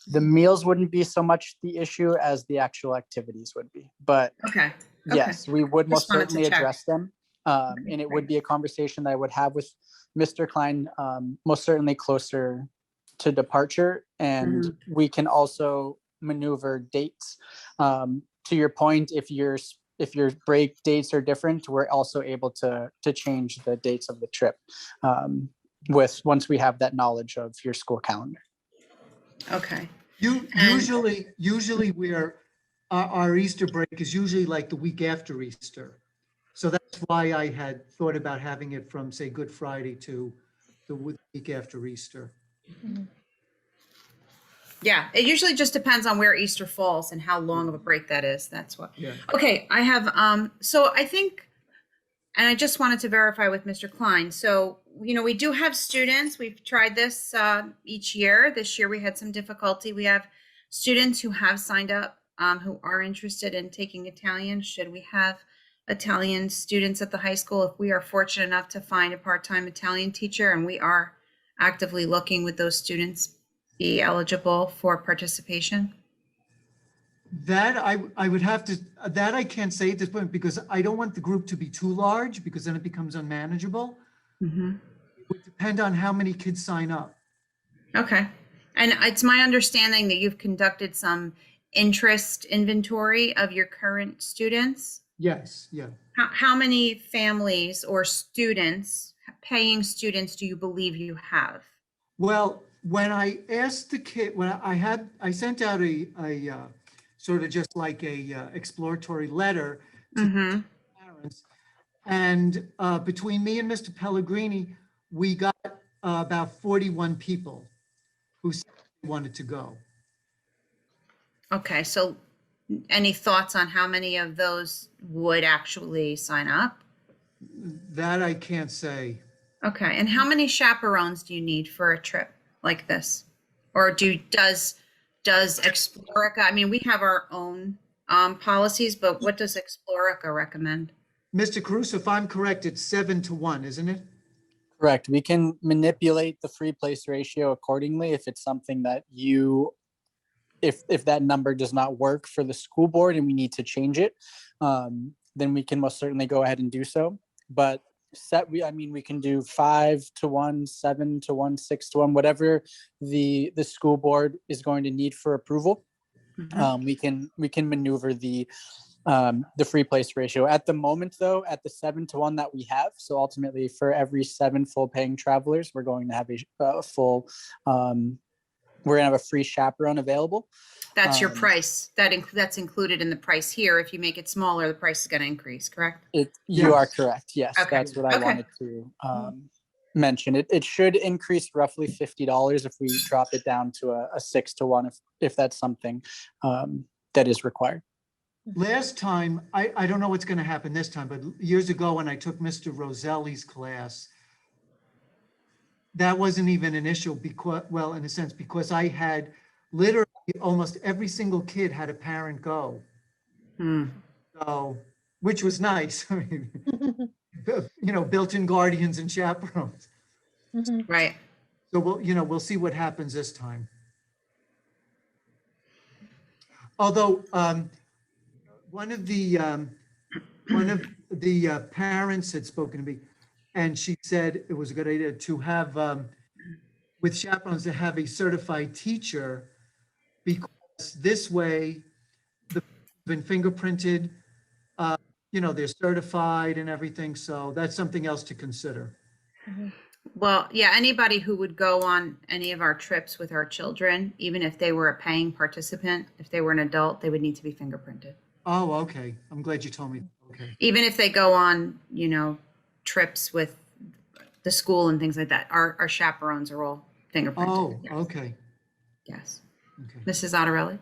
The meals wouldn't be so much the issue as the actual activities would be, but Okay. yes, we would most Just wanted to certainly check. address them. And it would be a conversation that I would have with Mr. Klein, most certainly closer to departure. And we can also maneuver dates. To your point, if your break dates are different, we're also able to change the dates of the trip once we have that knowledge of your school calendar. Okay. Usually our Easter break is usually like the week after Easter. So that's why I had thought about having it from, say, Good Friday to the week after Easter. Yeah, it usually just depends on where Easter falls and how long of a break that is. That's what. Yeah. Okay, I have, so I think, and I just wanted to verify with Mr. Klein. So, we do have students. We've tried this each year. This year we had some difficulty. We have students who have signed up, who are interested in taking Italian. Should we have Italian students at the high school, if we are fortunate enough to find a part-time Italian teacher, and we are actively looking with those students, be eligible for participation? That I would have to, that I can't say at this point because I don't want the group to be too large because then it becomes unmanageable. Mm-hmm. It would depend on how many kids sign up. Okay. And it's my understanding that you've conducted some interest inventory of your current students. Yes, yeah. How many families or students, paying students, do you believe you have? Well, when I asked the kid, I sent out a sort of just like a exploratory letter to parents, and between me and Mr. Pellegrini, we got about 41 people who said they wanted to go. Okay, so any thoughts on how many of those would actually sign up? That I can't say. Okay, and how many chaperones do you need for a trip like this? Or does Explorica, I mean, we have our own policies, but what does Explorica recommend? Mr. Caruso, if I'm correct, it's 7-1, isn't it? Correct. We can manipulate the free place ratio accordingly if it's something that if that number does not work for the school board and we need to change it, then we can most certainly go ahead and do so. But we can do 5-1, 7-1, 6-1, whatever the school board is going to need for approval. We can maneuver the free place ratio. At the moment, though, at the 7-1 that we have, so ultimately for every 7 full paying travelers, we're going to have a full, we're gonna have a free chaperone available. That's your price. That's included in the price here. If you make it smaller, the price is going to increase, correct? You are correct. Yes, Okay. that's what I wanted to mention. It should increase roughly $50 if we drop it down to a 6-1, if that's something that is required. Last time, I don't know what's going to happen this time, but years ago when I took Mr. Roselli's class, that wasn't even an issue because, well, in a sense, because I had literally almost every single kid had a parent go. So, which was nice. I mean, built-in guardians and chaperones. Mhm. Right. So we'll see what happens this time. Although, one of the parents had spoken to me, and she said it was a good idea to have, with chaperones, to have a certified teacher, because this way, the been fingerprinted, they're certified and everything, so that's something else to consider. Well, yeah, anybody who would go on any of our trips with our children, even if they were a paying participant, if they were an adult, they would need to be fingerprinted. Oh, okay. I'm glad you told me. Okay. Even if they go on, trips with the school and things like that, our chaperones are all fingerprinted. Oh, Yes. okay. Yes. Okay. Mrs. Otterelli?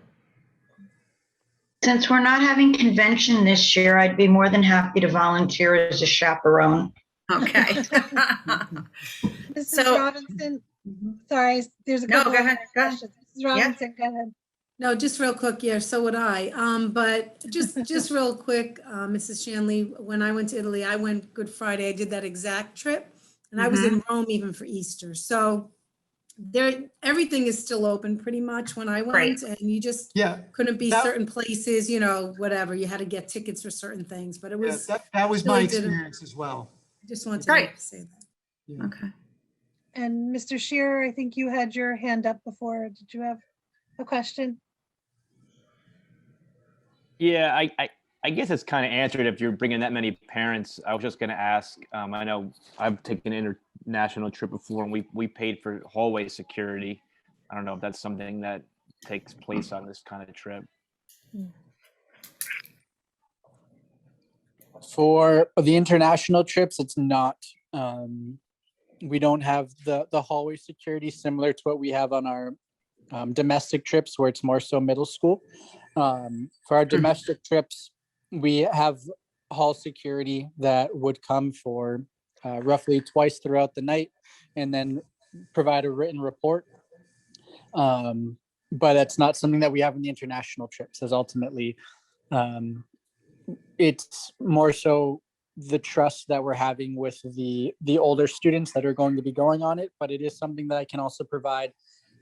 Since we're not having convention this year, I'd be more than happy to volunteer as a chaperone. Okay. Mrs. So- Robinson, sorry, there's a No, couple go of ahead, go ahead. questions. Mrs. Robinson, go ahead. No, just real quick, yeah, so would I. But just real quick, Mrs. Shanley, when I went to Italy, I went Good Friday, I did that exact trip. And I was in Rome even for Easter. So everything is still open pretty much when I went. And you just Yeah, couldn't be that- certain places, whatever. You had to get tickets for certain things, but it yeah, was, that was my really didn't- experience as well. I just wanted Great. to say that. Yeah. Okay. And Mr. Shearer, I think you had your hand up before. Did you have a question? Yeah, I guess it's kind of answered if you're bringing that many parents. I was just going to ask. I know I've taken an international trip before, and we paid for hallway security. I don't know if that's something that takes place on this kind of trip. For the international trips, it's not. We don't have the hallway security similar to what we have on our domestic trips, where it's more so middle school. For our domestic trips, we have hall security that would come for roughly twice throughout the night and then provide a written report. But that's not something that we have in the international trips, as ultimately it's more so the trust that we're having with the older students that are going to be going on it. But it is something that I can also provide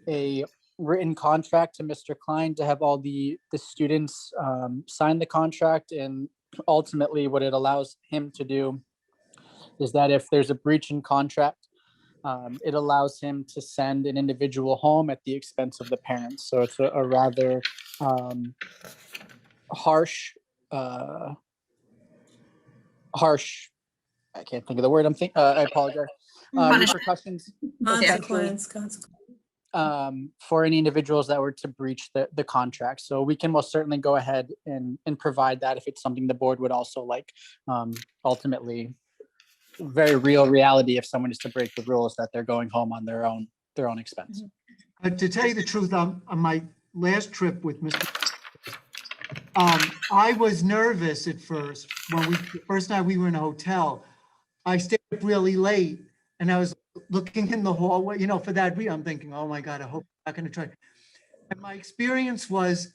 a written contract to Mr. Klein to have all the students sign the contract. And ultimately what it allows him to do is that if there's a breach in contract, it allows him to send an individual home at the expense of the parents. So it's a rather harsh, I can't think of the word I apologize. Punishment. Repercussions Consequence. for any individuals that were to breach the contract. So we can most certainly go ahead and provide that if it's something the board would also like. Ultimately, very real reality if someone is to break the rules, that they're going home on their own expense. To tell you the truth, on my last trip with Mr. I was nervous at first. The first night we were in a hotel, I stayed up really late and I was looking in the hallway, for that reason, I'm thinking, oh my God, I hope I'm not going to try. And my experience was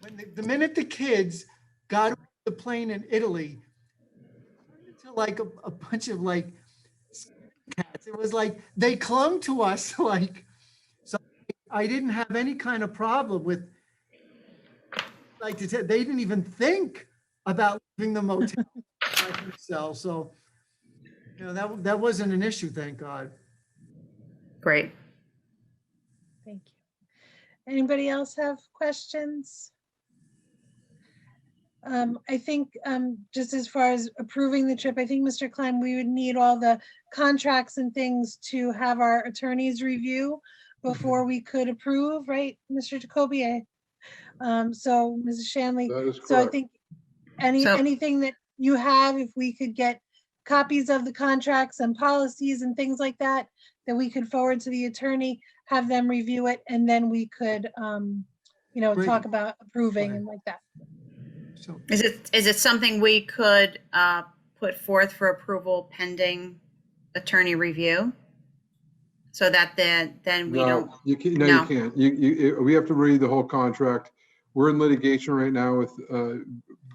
when the minute the kids got off the plane in Italy, to like a bunch of like cats. It was like they clung to us like, so I didn't have any kind of problem with they didn't even think about leaving the motel by themselves. So that wasn't an issue, thank God. Great. Thank you. Anybody else have questions? I think just as far as approving the trip, I think, Mr. Klein, we would need all the contracts and things to have our attorneys review before we could approve, right, Mr. Jacoby? So Mrs. Shanley, That is so I correct. think So- anything that you have, if we could get copies of the contracts and policies and things like that, that we could forward to the attorney, have them review it, and then we could, Great. talk about approving Right. and like that. So Is it something we could put forth for approval pending attorney review? So that then we don't, No, you can't, no, No. you can't. We have to read the whole contract. We're in litigation right now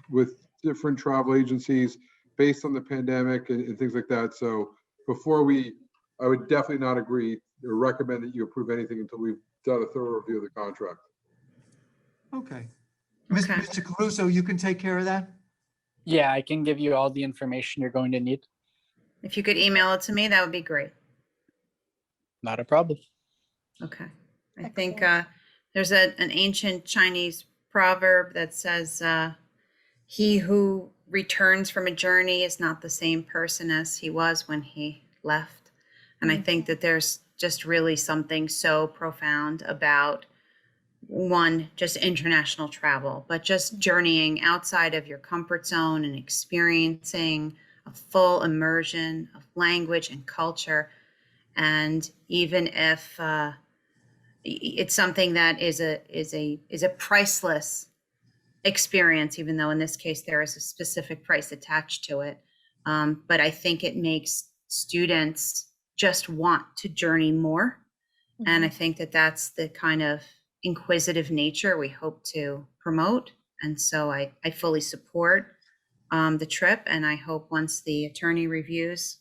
with different travel agencies based on the pandemic and things like that. So before we I would definitely not agree or recommend that you approve anything until we've done a thorough review of the contract. Okay. Okay. Mr. Caruso, you can take care of that? Yeah, I can give you all the information you're going to need. If you could email it to me, that would be great. Not a problem. Okay. I think Excellent. there's an ancient Chinese proverb that says, he who returns from a journey is not the same person as he was when he left. And I think that there's just really something so profound about one, just international travel, but just journeying outside of your comfort zone and experiencing a full immersion of language and culture. And even if it's something that is a priceless experience, even though in this case there is a specific price attached to it. But I think it makes students just want to journey more. And I think that that's the kind of inquisitive nature we hope to promote. And so I fully support the trip. And I hope once the attorney reviews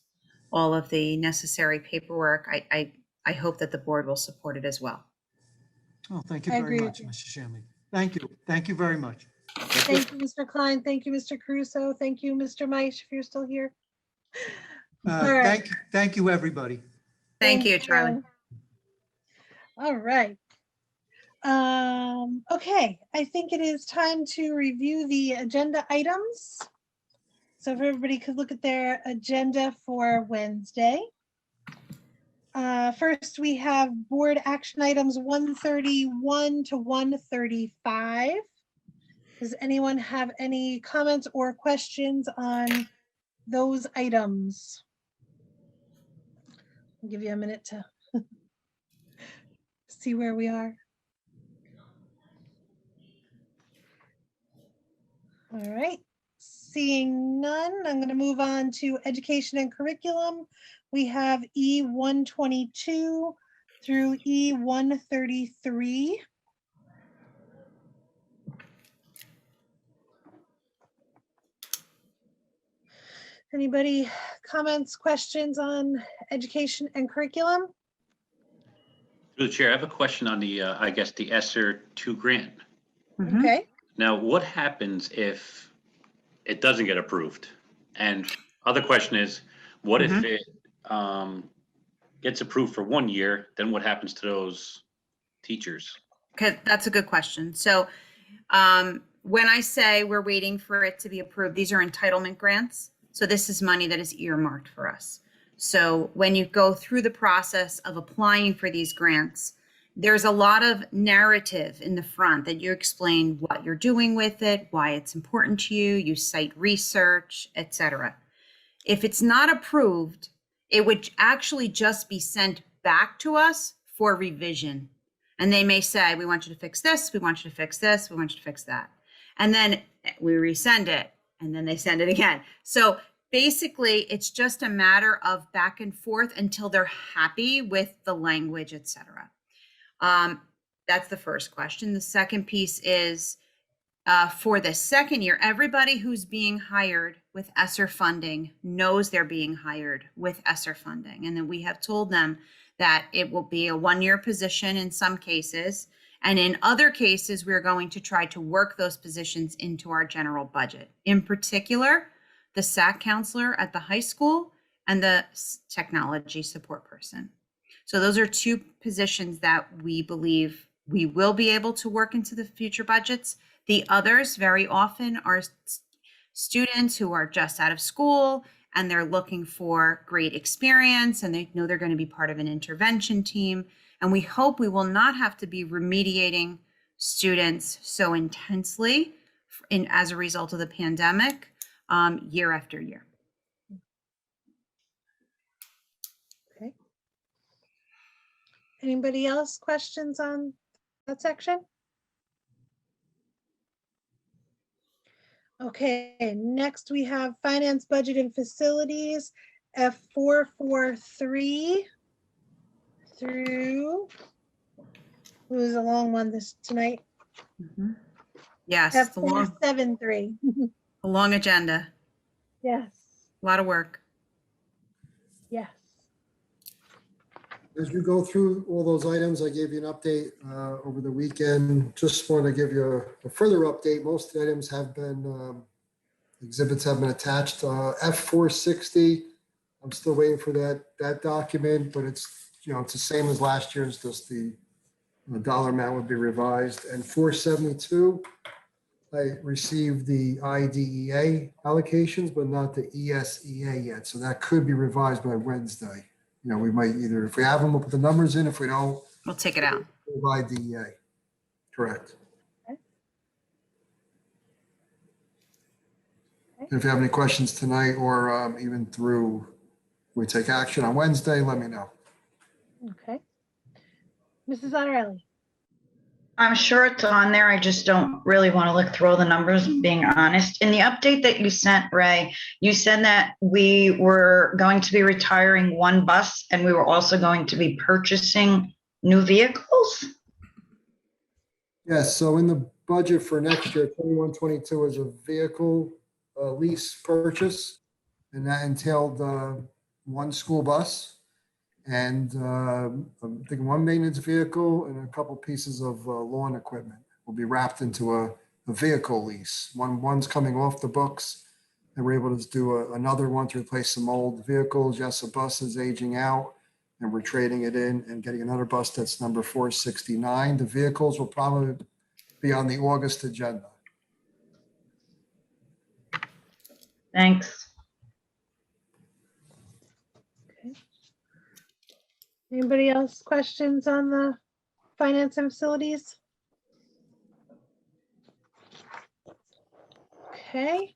all of the necessary paperwork, I hope that the board will support it as well. Oh, thank you I very agree much, with you. Mr. Shanley. Thank you. Thank you very much. Thank you, Mr. Klein. Thank you, Mr. Caruso. Thank you, Mr. Maish, if you're still here. All right. Thank you, everybody. Thank you, Charlie. All right. Okay, I think it is time to review the agenda items. So if everybody could look at their agenda for Wednesday. First, we have board action items 131 to 135. Does anyone have any comments or questions on those items? I'll give you a minute to see where we are. All right, seeing none, I'm going to move on to education and curriculum. We have E122 through E133. Anybody comments, questions on education and curriculum? Through the chair, I have a question on the, I guess, the ESSER 2 grant. Okay. Now, what happens if it doesn't get approved? And other question is, what if it gets approved for 1 year, then what happens to those teachers? Okay, that's a good question. So when I say we're waiting for it to be approved, these are entitlement grants. So this is money that is earmarked for us. So when you go through the process of applying for these grants, there's a lot of narrative in the front that you explain what you're doing with it, why it's important to you, you cite research, etc. If it's not approved, it would actually just be sent back to us for revision. And they may say, we want you to fix this, we want you to fix this, we want you to fix that. And then we resend it, and then they send it again. So basically, it's just a matter of back and forth until they're happy with the language, etc. That's the first question. The second piece is for the second year, everybody who's being hired with ESSER funding knows they're being hired with ESSER funding. And then we have told them that it will be a 1-year position in some cases. And in other cases, we're going to try to work those positions into our general budget. In particular, the SAC counselor at the high school and the technology support person. So those are two positions that we believe we will be able to work into the future budgets. The others very often are students who are just out of school and they're looking for great experience and they know they're going to be part of an intervention team. And we hope we will not have to be remediating students so intensely as a result of the pandemic year after year. Okay. Anybody else questions on that section? Okay, next we have finance, budget, and facilities, F443 through, it was a long one tonight. Yes, the F473. long agenda, Yes, a lot of work. yes. As you go through all those items, I gave you an update over the weekend. Just want to give you a further update. Most of the items have been, exhibits have been attached. F460, I'm still waiting for that document, but it's, it's the same as last year. It's just the dollar amount would be revised. And 472, I received the IDEA allocations, but not the ESEA yet. So that could be revised by Wednesday. We might either, if we have them, we'll put the numbers in. If we don't, We'll take it out. by DEA. Correct. Okay. If you have any questions tonight or even through, we take action on Wednesday, let me know. Okay. Mrs. Zonarelli. I'm sure it's on there. I just don't really want to look through all the numbers, being honest. In the update that you sent, Ray, you said that we were going to be retiring one bus and we were also going to be purchasing new vehicles. Yes, so in the budget for next year, 21-22 is a vehicle lease purchase, and that entailed one school bus and I'm thinking one maintenance vehicle and a couple pieces of lawn equipment will be wrapped into a vehicle lease. One's coming off the books, and we're able to do another one to replace some old vehicles. Yes, a bus is aging out, and we're trading it in and getting another bus that's number 469. The vehicles will probably be on the August agenda. Thanks. Anybody else questions on the finance and facilities? Okay.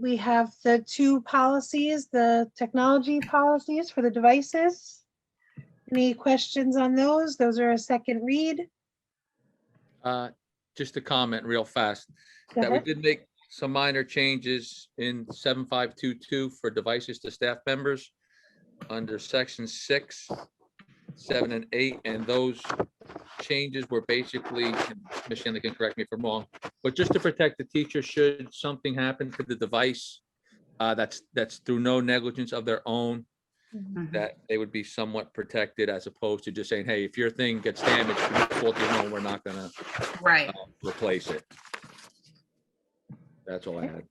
We have the two policies, the technology policies for the devices. Any questions on those? Those are a second read. Just a comment real fast, Go that we ahead. did make some minor changes in 7522 for devices to staff members under section 6, 7, and 8, and those changes were basically, and Ms. Shanley can correct me if I'm wrong, but just to protect the teacher should something happen to the device that's through no negligence of their own, that they would be somewhat protected, as opposed to just saying, hey, if your thing gets damaged through the fault of your own, we're not gonna Right. replace it. That's all I had.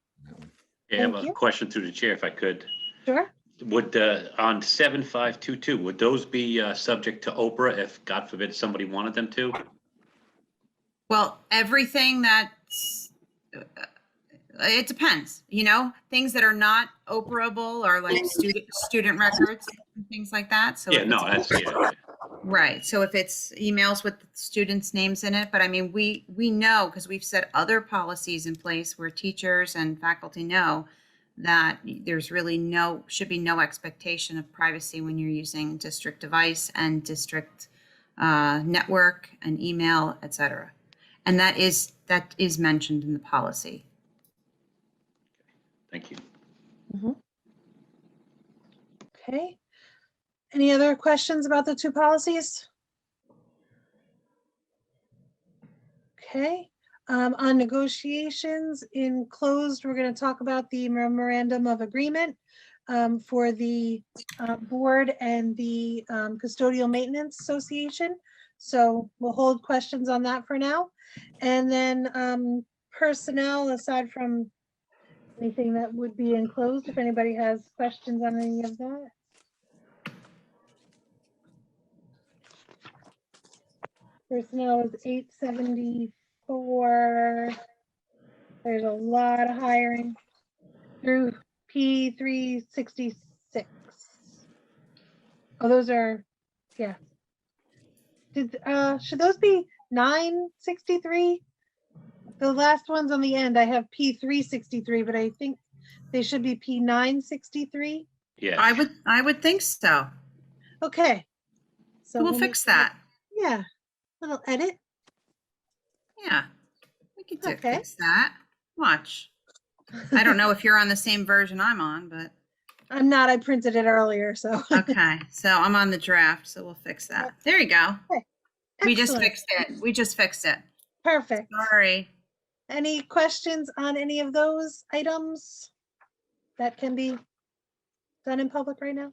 Yeah, I have Thank a you. question through the chair if I could. Sure. Would, on 7522, would those be subject to Oprah if, God forbid, somebody wanted them to? Well, everything that's, it depends, things that are not operable are like student records, and things like that. So Yeah, if no, it's- that's, yeah. Right. So if it's emails with students' names in it, but I mean, we know, because we've set other policies in place where teachers and faculty know that there's really should be no expectation of privacy when you're using district device and district network and email, et cetera. And that is mentioned in the policy. Thank you. Okay. Any other questions about the two policies? Okay. On negotiations in closed, we're going to talk about the memorandum of agreement for the board and the Custodial Maintenance Association. So we'll hold questions on that for now. And then personnel, aside from anything that would be enclosed, if anybody has questions on any of that. Personnel is 874. There's a lot of hiring through P366. Oh, those are, yeah. Should those be 963? The last ones on the end, I have P363, but I think they should be P963. Yeah. I would think so. Okay. So We'll fix that. Yeah. Little edit. Yeah. We could Okay. fix that. Watch. I don't know if you're on the same version I'm on, but I'm not. I printed it earlier, so. okay. So I'm on the draft, so we'll fix that. There you go. Okay. We just Excellent. fixed it. We just fixed it. Perfect. Sorry. Any questions on any of those items that can be done in public right now?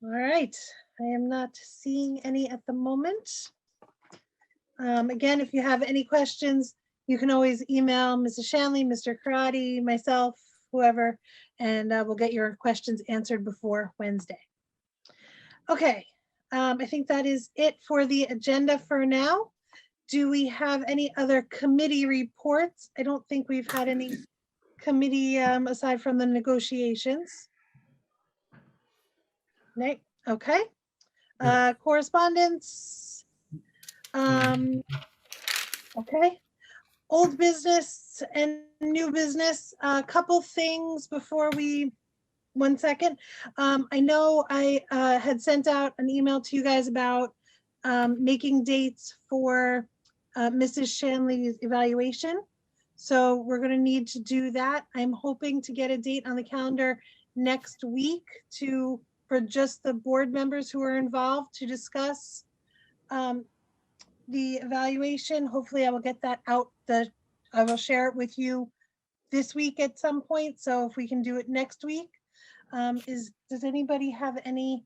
All right, I am not seeing any at the moment. Again, if you have any questions, you can always email Mrs. Shanley, Mr. Karati, myself, whoever, and we'll get your questions answered before Wednesday. Okay, I think that is it for the agenda for now. Do we have any other committee reports? I don't think we've had any committee aside from the negotiations. No, okay. Correspondence. Okay. Old business and new business. A couple things before we, 1 second. I know I had sent out an email to you guys about making dates for Mrs. Shanley's evaluation. So we're going to need to do that. I'm hoping to get a date on the calendar next week for just the board members who are involved to discuss the evaluation. Hopefully I will get that out. I will share it with you this week at some point. So if we can do it next week. Does anybody have any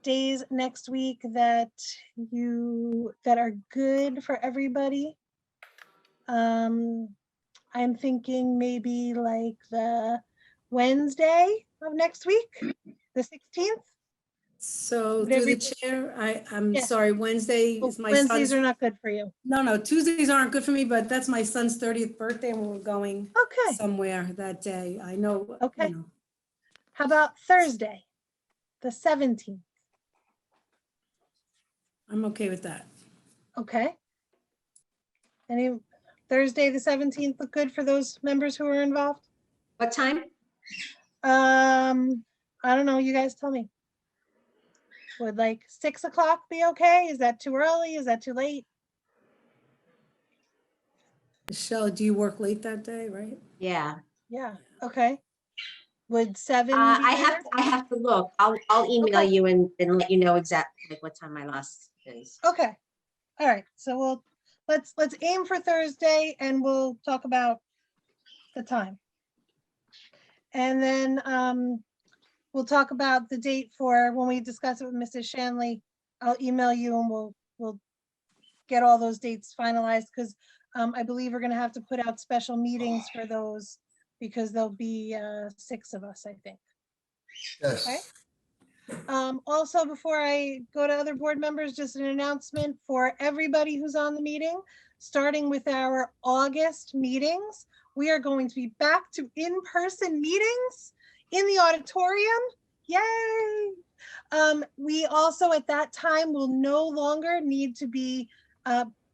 days next week that are good for everybody? I'm thinking maybe like the Wednesday of next week, the 16th. So Would through the everybody- chair, I'm Yes. sorry, Wednesday Oh, is my Wednesdays son's. are not good for you. No, Tuesdays aren't good for me, but that's my son's 30th birthday and we're going Okay, somewhere that day. I know, Okay. you know. how about Thursday, the 17th? I'm okay with that. Okay. Any Thursday, the 17th look good for those members who are involved? What time? I don't know, you guys tell me. Would like 6 o'clock be okay? Is that too early? Is that too late? Michelle, do you work late that day, right? Yeah. Yeah, okay. Would 7 be I better? have to look. I'll email Okay. you and let you know exactly like what time my last is. Okay, all right, so let's aim for Thursday and we'll talk about the time. And then we'll talk about the date for when we discuss it with Mrs. Shanley. I'll email you and we'll get all those dates finalized because I believe we're gonna have to put out special meetings for those because there'll be 6 of us, I think. Yes. Also, before I go to other board members, just an announcement for everybody who's on the meeting, starting with our August meetings, we are going to be back to in-person meetings in the auditorium. Yay! We also at that time will no longer need to be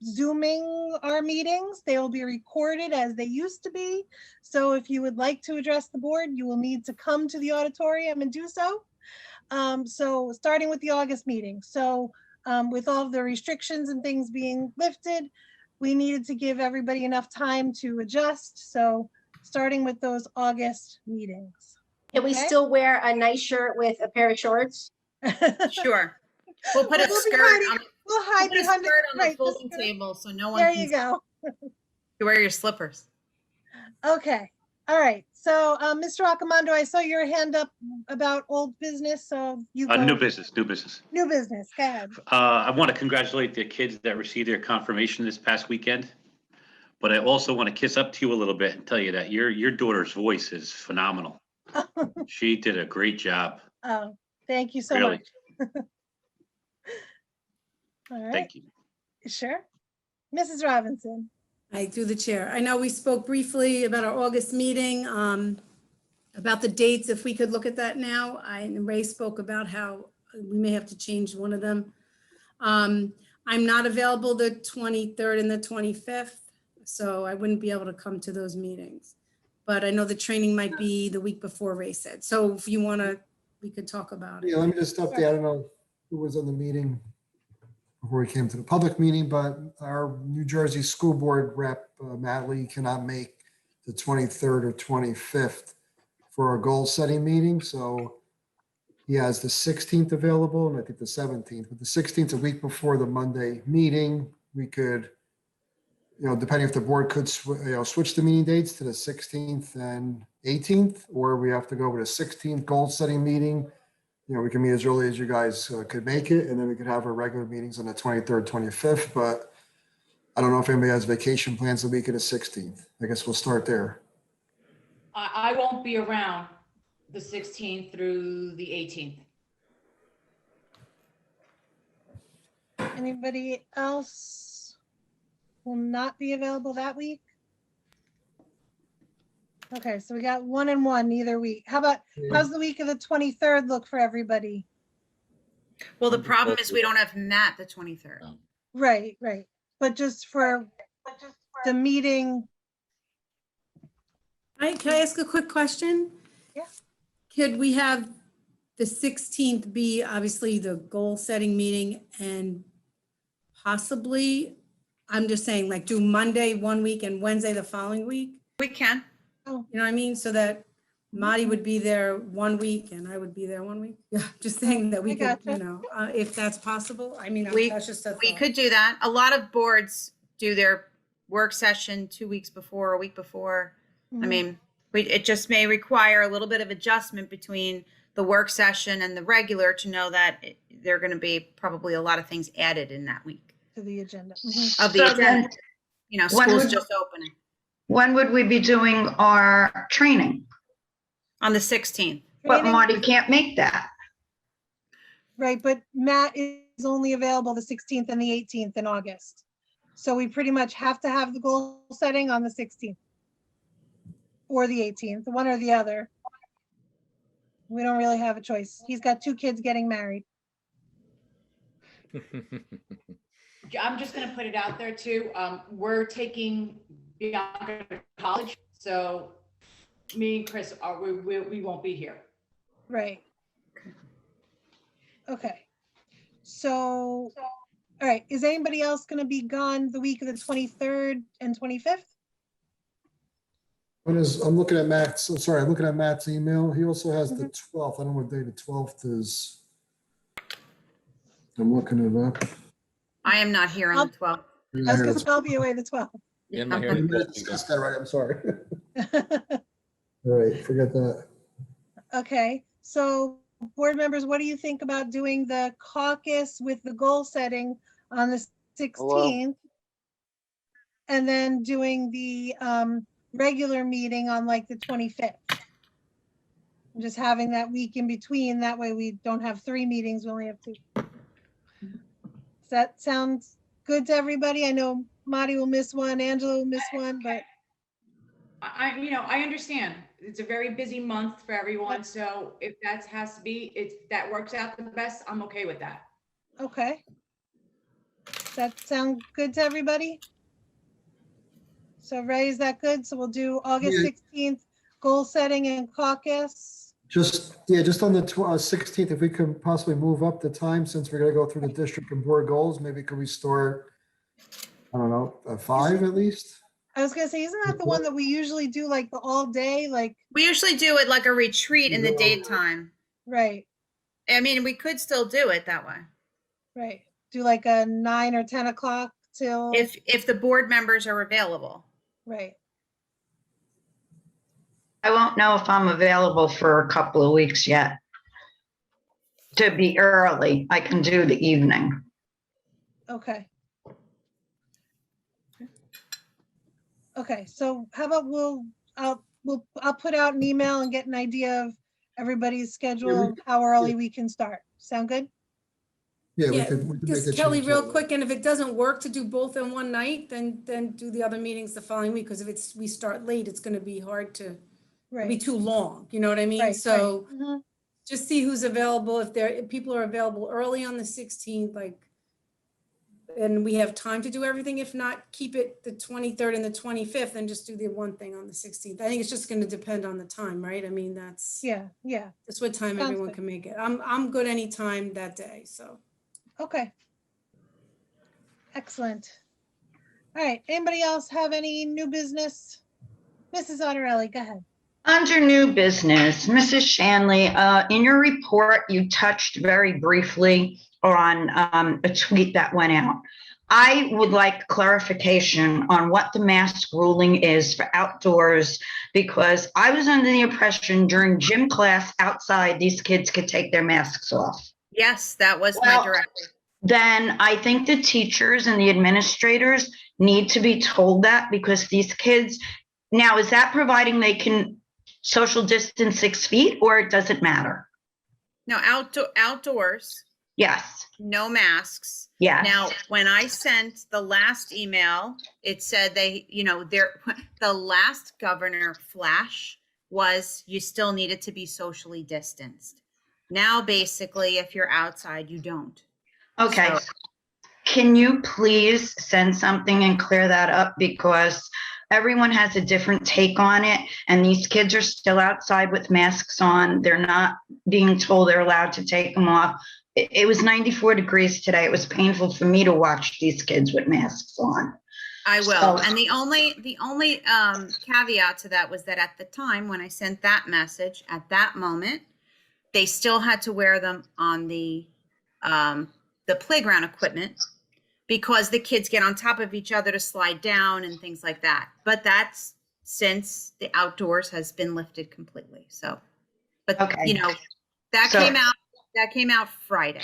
Zooming our meetings. They will be recorded as they used to be. So if you would like to address the board, you will need to come to the auditorium and do so. So starting with the August meeting. So with all the restrictions and things being lifted, we needed to give everybody enough time to adjust. So starting with those August meetings. Can we Okay? still wear a nice shirt with a pair of shorts? Sure. We'll put a We'll be skirt hiding- on, We'll we'll hide put a behind skirt on the right, folding skirt. table so no one There can you see go. you wear your slippers. Okay, all right. So Mr. Accomando, I saw your hand up about old business, so you go. New business. New business, go ahead. I want to congratulate the kids that received their confirmation this past weekend. But I also want to kiss up to you a little bit and tell you that your daughter's voice is phenomenal. She did a great job. Oh, thank you so Really. much. All right, Thank you. sure. Mrs. Robinson. I through the chair. I know we spoke briefly about our August meeting, about the dates, if we could look at that now. And Ray spoke about how we may have to change one of them. I'm not available the 23rd and the 25th, so I wouldn't be able to come to those meetings. But I know the training might be the week before Ray said. So if you want to, we could talk about Yeah, it. let me just update. I don't know who was on the meeting before we came to the public meeting, but our New Jersey School Board rep, Matt Lee, cannot make the 23rd or 25th for our goal setting meeting. So he has the 16th available and I think the 17th, but the 16th, a week before the Monday meeting, we could, depending if the board could, switch the meeting dates to the 16th and 18th, or we have to go with a 16th goal setting meeting we can meet as early as you guys could make it, and then we could have our regular meetings on the 23rd, 25th, but I don't know if anybody has vacation plans the week of the 16th. I guess we'll start there. I won't be around the 16th through the 18th. Anybody else will not be available that week? Okay, so we got 1 and 1 either week. How's the week of the 23rd look for everybody? Well, the problem is we don't have Matt the 23rd. Right. But just for the meeting. Can I ask a quick question? Yeah. Could we have the 16th be obviously the goal setting meeting and possibly, I'm just saying, like do Monday 1 week and Wednesday the following week? We can. You know what I mean? So that Marty would be there 1 week and I would be there 1 week. Yeah, just saying that we I could, gotcha. if that's possible. I mean, We- that's just a We thought. could do that. A lot of boards do their work session 2 weeks before, a week before. I mean, it just may require a little bit of adjustment between the work session and the regular to know that there are going to be probably a lot of things added in that week To the agenda. of the So agenda. then, when School's would- just opening When would we be doing our training? on the 16th. But Training? Marty can't make that. Right, but Matt is only available the 16th and the 18th in August. So we pretty much have to have the goal setting on the 16th. Or the 18th, one or the other. We don't really have a choice. He's got 2 kids getting married. I'm just gonna put it out there too. We're taking Bianca to college, so me and Chris we won't be here. Right. Okay. So, all right, is anybody else gonna be gone the week of the 23rd and 25th? I'm looking at Matt's email. He also has the 12th. I don't know what day the 12th is. I'm looking it up. I am not here on the 12th. I was gonna tell you away the 12th. Yeah, I'm not here. We might have discussed that, right? I'm sorry. All right, forget that. Okay, so board members, what do you think about doing the caucus with the goal setting on the 16th? And then doing the regular meeting on like the 25th? Just having that week in between, that way we don't have 3 meetings, we only have 2. Does that sound good to everybody? I know Marty will miss one, Angela will miss one, but I understand. It's a very busy month for everyone, so if that has to be, that works out the best, I'm okay with that. okay. Does that sound good to everybody? So Ray, is that good? So we'll do August Yeah. 16th, goal setting and caucus. Just on the 16th, if we can possibly move up the time, since we're gonna go through the district and board goals, maybe could we start, I don't know, at 5 at least? I was gonna say, isn't that the one that we usually do like the all day, like, We usually do it like a retreat in the daytime. right, I mean, we could still do it that way. right. Do like a 9 or 10 o'clock till, If the board members are available. right. I won't know if I'm available for a couple of weeks yet. To be early, I can do the evening. Okay. Okay, so how about I'll put out an email and get an idea of everybody's schedule, how early we can start. Sound good? Yeah, we Yeah, could make a just Kelly, change real that way. quick, and if it doesn't work to do both in one night, then do the other meetings the following week, because if we start late, it's gonna be hard to, it'll be Right. too long, you know what I mean? Right, So right. Mhm. just see who's available, if people are available early on the 16th, like, and we have time to do everything. If not, keep it the 23rd and the 25th and just do the one thing on the 16th. I think it's just gonna depend on the time, right? I mean, that's Yeah, that's what time Sounds everyone good. can make it. I'm good anytime that day, so. okay. Excellent. All right, anybody else have any new business? Mrs. Otterelli, go ahead. Under new business, Mrs. Shanley, in your report, you touched very briefly on a tweet that went out. I would like clarification on what the mask ruling is for outdoors, because I was under the impression during gym class outside, these kids could take their masks off. Yes, that was my Well, directive. Then I think the teachers and the administrators need to be told that, because these kids, now, is that providing they can social distance 6 feet, or it doesn't matter? No, outdoors, Yes, no masks. yes. Now, when I sent the last email, it said they, the last governor flash was you still needed to be socially distanced. Now, basically, if you're outside, you don't. Okay. So- Can you please send something and clear that up, because everyone has a different take on it, and these kids are still outside with masks on. They're not being told they're allowed to take them off. It was 94 degrees today. It was painful for me to watch these kids with masks on. I will. So- And the only caveat to that was that at the time when I sent that message, at that moment, they still had to wear them on the playground equipment, because the kids get on top of each other to slide down and things like that. But that's since the outdoors has been lifted completely. So, but Okay. that So- came out Friday.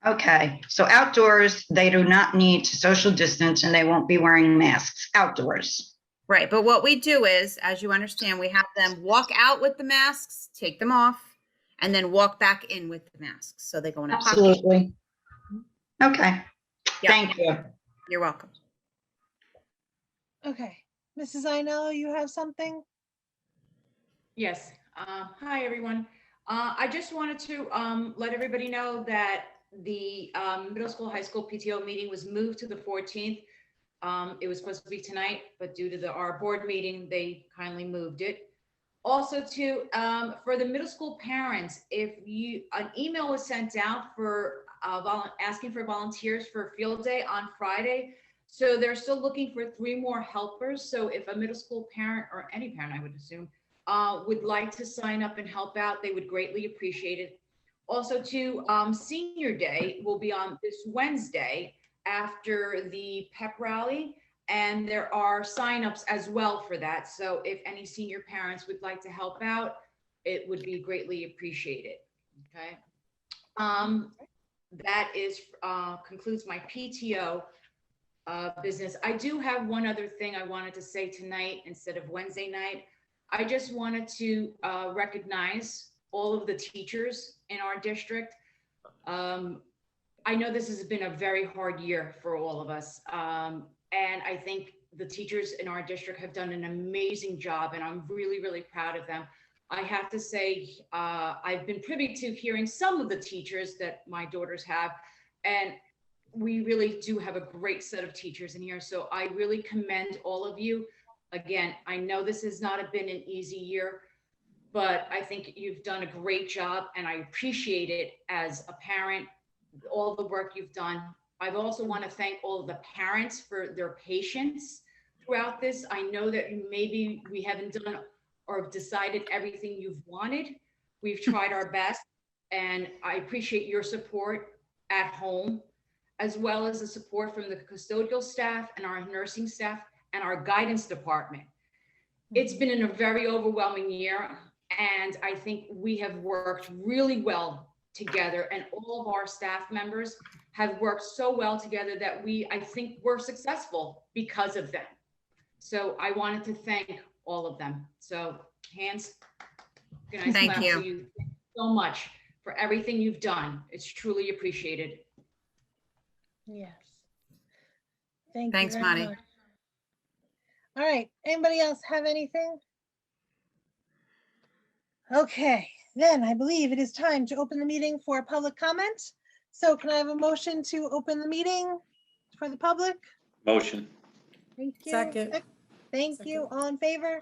Okay, so outdoors, they do not need to social distance, and they won't be wearing masks outdoors. Right. But what we do is, as you understand, we have them walk out with the masks, take them off, and then walk back in with the masks. So they go in a pocket. Absolutely. Okay, Yep. thank you. You're welcome. Okay, Mrs. Einello, you have something? Yes. Hi, everyone. I just wanted to let everybody know that the middle school, high school PTO meeting was moved to the 14th. It was supposed to be tonight, but due to our board meeting, they kindly moved it. Also, for the middle school parents, an email was sent out for asking for volunteers for field day on Friday. So they're still looking for 3 more helpers. So if a middle school parent, or any parent, I would assume, would like to sign up and help out, they would greatly appreciate it. Also, senior day will be on this Wednesday after the pep rally, and there are signups as well for that. So if any senior parents would like to help out, it would be greatly appreciated. Okay. That concludes my PTO business. I do have one other thing I wanted to say tonight instead of Wednesday night. I just wanted to recognize all of the teachers in our district. I know this has been a very hard year for all of us. And I think the teachers in our district have done an amazing job, and I'm really, really proud of them. I have to say, I've been privy to hearing some of the teachers that my daughters have, and we really do have a great set of teachers in here. So I really commend all of you. Again, I know this has not been an easy year, but I think you've done a great job, and I appreciate it as a parent, all the work you've done. I also want to thank all of the parents for their patience throughout this. I know that maybe we haven't done or decided everything you've wanted. We've tried our best, and I appreciate your support at home, as well as the support from the custodial staff and our nursing staff and our guidance department. It's been a very overwhelming year, and I think we have worked really well together, and all of our staff members have worked so well together that I think we're successful because of them. So I wanted to thank all of them. So hands. Thank you. Thank you so much for everything you've done. It's truly appreciated. Yes. Thank you. Thanks, very Marty. much. All right, anybody else have anything? Okay, then I believe it is time to open the meeting for public comment. So can I have a motion to open the meeting for the public? Motion. Thank you. Second. Thank you. All in favor?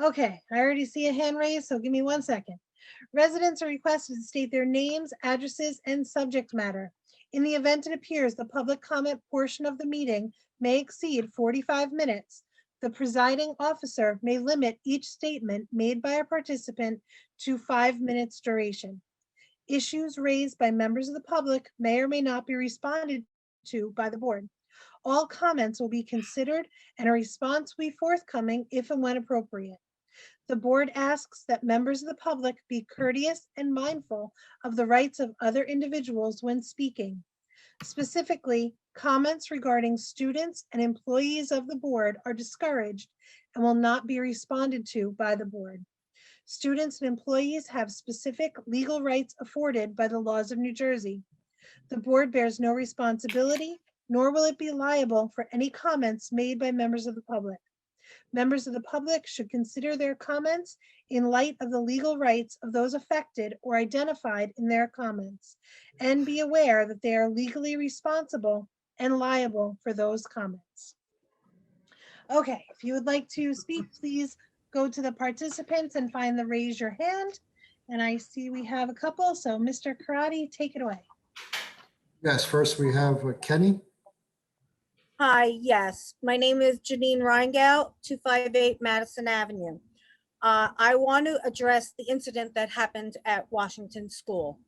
Okay, I already see a hand raised, so give me 1 second. Residents are requested to state their names, addresses, and subject matter. In the event it appears the public comment portion of the meeting may exceed 45 minutes, the presiding officer may limit each statement made by a participant to 5 minutes duration. Issues raised by members of the public may or may not be responded to by the board. All comments will be considered and a response will be forthcoming if and when appropriate. The board asks that members of the public be courteous and mindful of the rights of other individuals when speaking. Specifically, comments regarding students and employees of the board are discouraged and will not be responded to by the board. Students and employees have specific legal rights afforded by the laws of New Jersey. The board bears no responsibility, nor will it be liable for any comments made by members of the public. Members of the public should consider their comments in light of the legal rights of those affected or identified in their comments, and be aware that they are legally responsible and liable for those comments. Okay, if you would like to speak, please go to the participants and find the raise your hand. And I see we have a couple, so Mr. Karati, take it away. Yes, first we have Kenny. Hi, yes. My name is Janine Reingout, 258 Madison Avenue. I want to address the incident that happened at Washington School.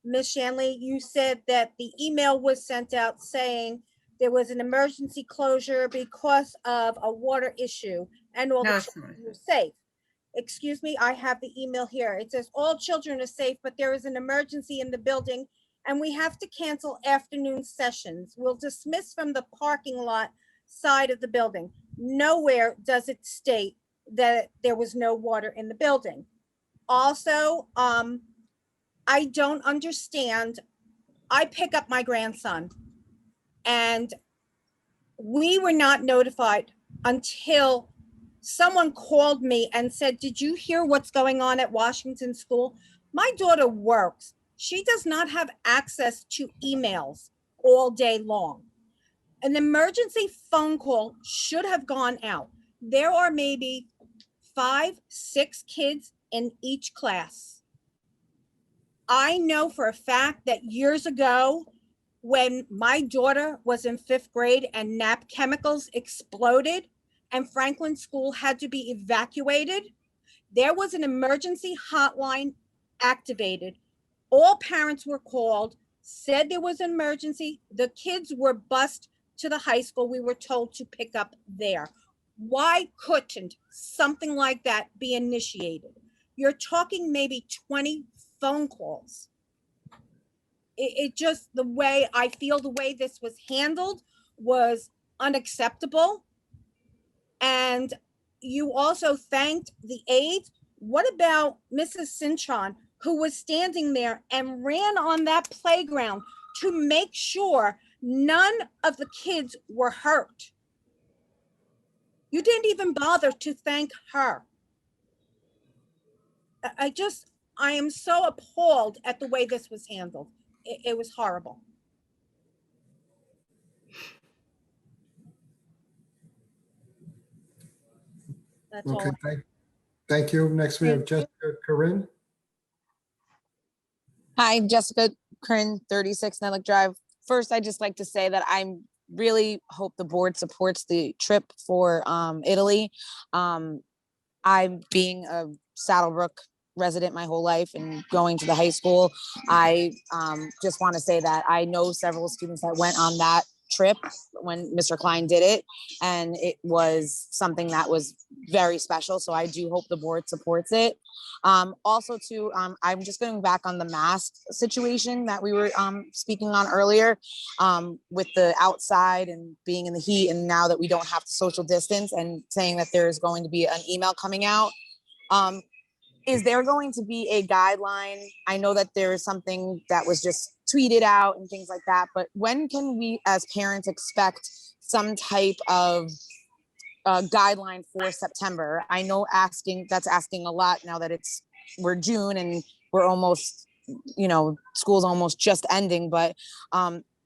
Ms. Shanley, you said that the email was sent out saying there was an emergency closure because of a water issue and all No, the it's children not. were safe. Excuse me, I have the email here. It says all children are safe, but there is an emergency in the building and we have to cancel afternoon sessions. We'll dismiss from the parking lot side of the building. Nowhere does it state that there was no water in the building. Also, I don't understand. I pick up my grandson and we were not notified until someone called me and said, did you hear what's going on at Washington School? My daughter works. She does not have access to emails all day long. An emergency phone call should have gone out. There are maybe 5, 6 kids in each class. I know for a fact that years ago, when my daughter was in 5th grade and NAP chemicals exploded and Franklin School had to be evacuated, there was an emergency hotline activated. All parents were called, said there was an emergency. The kids were bused to the high school. We were told to pick up there. Why couldn't something like that be initiated? You're talking maybe 20 phone calls. It just, the way I feel the way this was handled was unacceptable. And you also thanked the aides. What about Mrs. Cintron, who was standing there and ran on that playground to make sure none of the kids were hurt? You didn't even bother to thank her. I am so appalled at the way this was handled. It was horrible. That's all. Okay, thank you. Next we have Thank you. Jessica Corinne. Hi, Jessica Corinne, 36 Netlick Drive. First, I'd just like to say that I really hope the board supports the trip for Italy. I'm being a Saddlebrook resident my whole life and going to the high school. I just want to say that I know several students that went on that trip when Mr. Klein did it, and it was something that was very special. So I do hope the board supports it. Also too, I'm just going back on the mask situation that we were speaking on earlier, with the outside and being in the heat, and now that we don't have to social distance, and saying that there's going to be an email coming out. Is there going to be a guideline? I know that there is something that was just tweeted out and things like that, but when can we as parents expect some type of guideline for September? I know that's asking a lot now that we're June and we're almost, school's almost just ending, but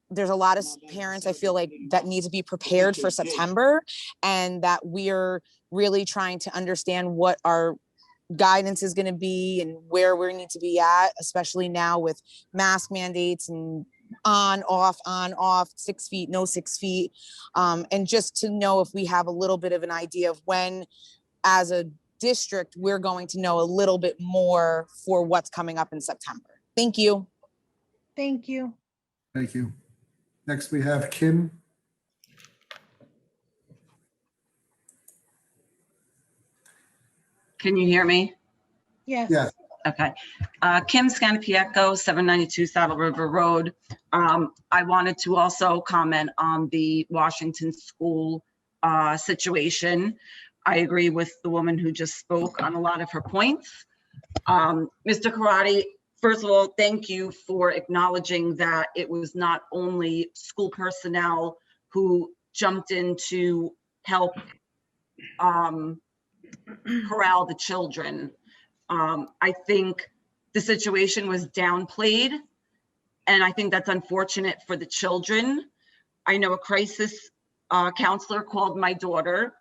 there's a lot of parents I feel like that need to be prepared for September, and that we're really trying to understand what our guidance is going to be and where we need to be at, especially now with mask mandates and on, off, 6 feet, no 6 feet. And just to know if we have a little bit of an idea of when, as a district, we're going to know a little bit more for what's coming up in September. Thank you. Thank you. Thank you. Next, we have Kim. Can you hear me? Yes. Yes. Okay. Kim Scanapieko, 792 Saddle River Road. I wanted to also comment on the Washington School situation. I agree with the woman who just spoke on a lot of her points. Mr. Karate, first of all, thank you for acknowledging that it was not only school personnel who jumped in to help corral the children. I think the situation was downplayed, and I think that's unfortunate for the children. I know a crisis counselor called my daughter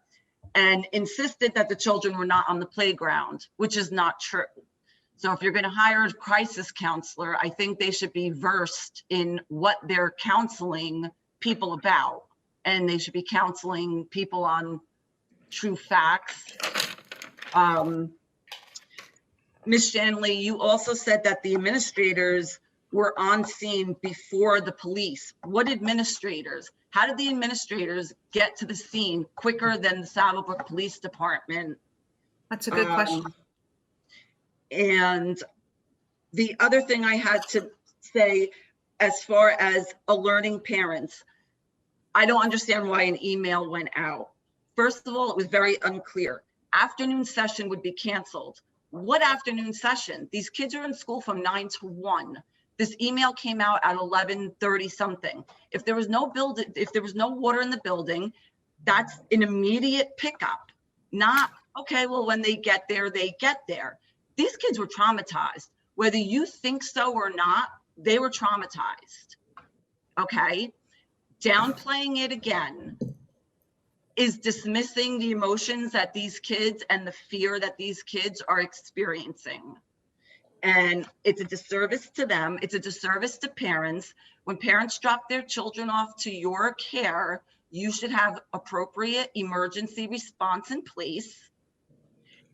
and insisted that the children were not on the playground, which is not true. So if you're going to hire a crisis counselor, I think they should be versed in what they're counseling people about, and they should be counseling people on true facts. Ms. Shanley, you also said that the administrators were on scene before the police. What administrators? How did the administrators get to the scene quicker than the Saddlebrook Police Department? That's a good question. And the other thing I had to say, as far as alerting parents, I don't understand why an email went out. First of all, it was very unclear. Afternoon session would be canceled. What afternoon session? These kids are in school from 9 to 1. This email came out at 11:30 something. If there was no water in the building, that's an immediate pickup. Not, okay, well, when they get there, they get there. These kids were traumatized. Whether you think so or not, they were traumatized. Okay? Downplaying it again is dismissing the emotions that these kids and the fear that these kids are experiencing. And it's a disservice to them. It's a disservice to parents. When parents drop their children off to your care, you should have appropriate emergency response in place.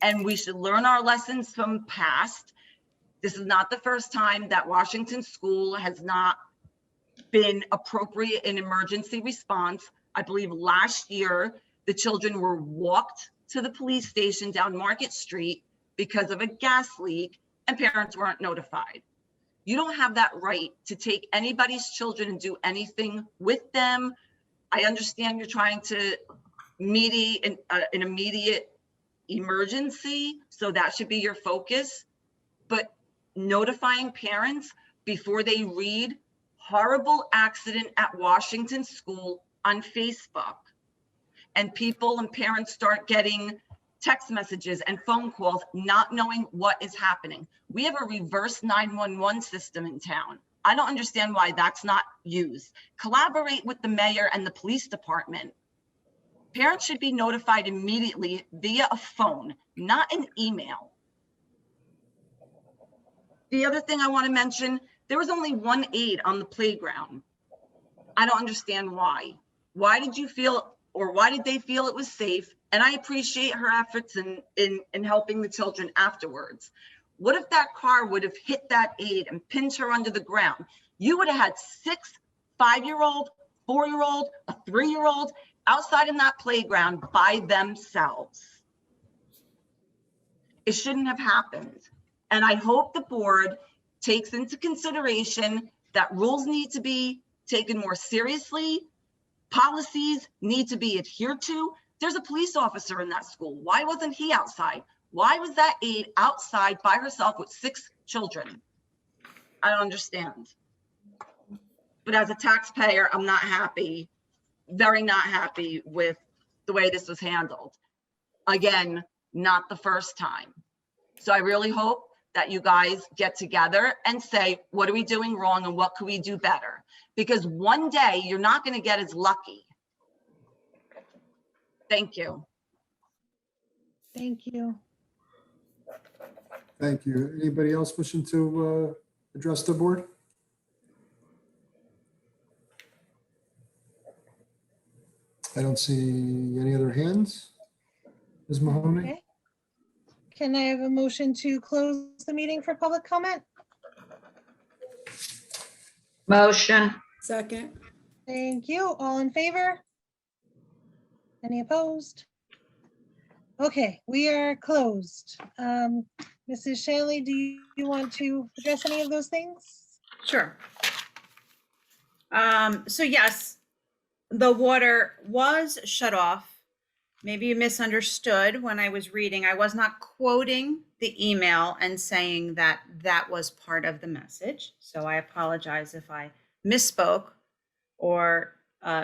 And we should learn our lessons from past. This is not the first time that Washington School has not been appropriate in emergency response. I believe last year, the children were walked to the police station down Market Street because of a gas leak, and parents weren't notified. You don't have that right to take anybody's children and do anything with them. I understand you're trying to mediate an immediate emergency, so that should be your focus. But notifying parents before they read horrible accident at Washington School on Facebook, and people and parents start getting text messages and phone calls not knowing what is happening. We have a reverse 911 system in town. I don't understand why that's not used. Collaborate with the mayor and the police department. Parents should be notified immediately via a phone, not an email. The other thing I want to mention, there was only one aide on the playground. I don't understand why. Why did you feel, or why did they feel it was safe? And I appreciate her efforts in helping the children afterwards. What if that car would have hit that aide and pinned her under the ground? You would have had 6 5-year-old, 4-year-old, a 3-year-old outside in that playground by themselves. It shouldn't have happened. And I hope the board takes into consideration that rules need to be taken more seriously. Policies need to be adhered to. There's a police officer in that school. Why wasn't he outside? Why was that aide outside by herself with 6 children? I don't understand. But as a taxpayer, I'm not happy, very not happy with the way this was handled. Again, not the first time. So I really hope that you guys get together and say, what are we doing wrong and what could we do better? Because one day you're not going to get as lucky. Thank you. Thank you. Thank you. Anybody else wishing to address the board? I don't see any other hands. Ms. Mahoney? Okay. Can I have a motion to close the meeting for public comment? Motion. Second. Thank you. All in favor? Any opposed? Okay, we are closed. Mrs. Shanley, do you want to address any of those things? Sure. So yes, the water was shut off. Maybe you misunderstood when I was reading. I was not quoting the email and saying that that was part of the message. So I apologize if I misspoke or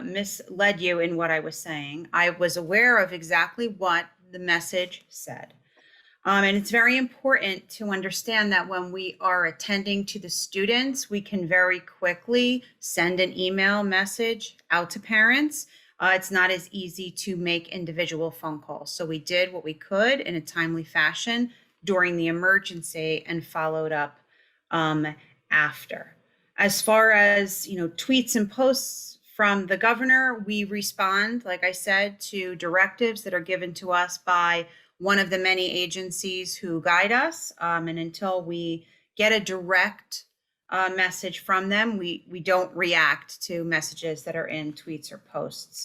misled you in what I was saying. I was aware of exactly what the message said. And it's very important to understand that when we are attending to the students, we can very quickly send an email message out to parents. It's not as easy to make individual phone calls. So we did what we could in a timely fashion during the emergency and followed up after. As far as, tweets and posts from the governor, we respond, like I said, to directives that are given to us by one of the many agencies who guide us. And until we get a direct message from them, we don't react to messages that are in tweets or posts.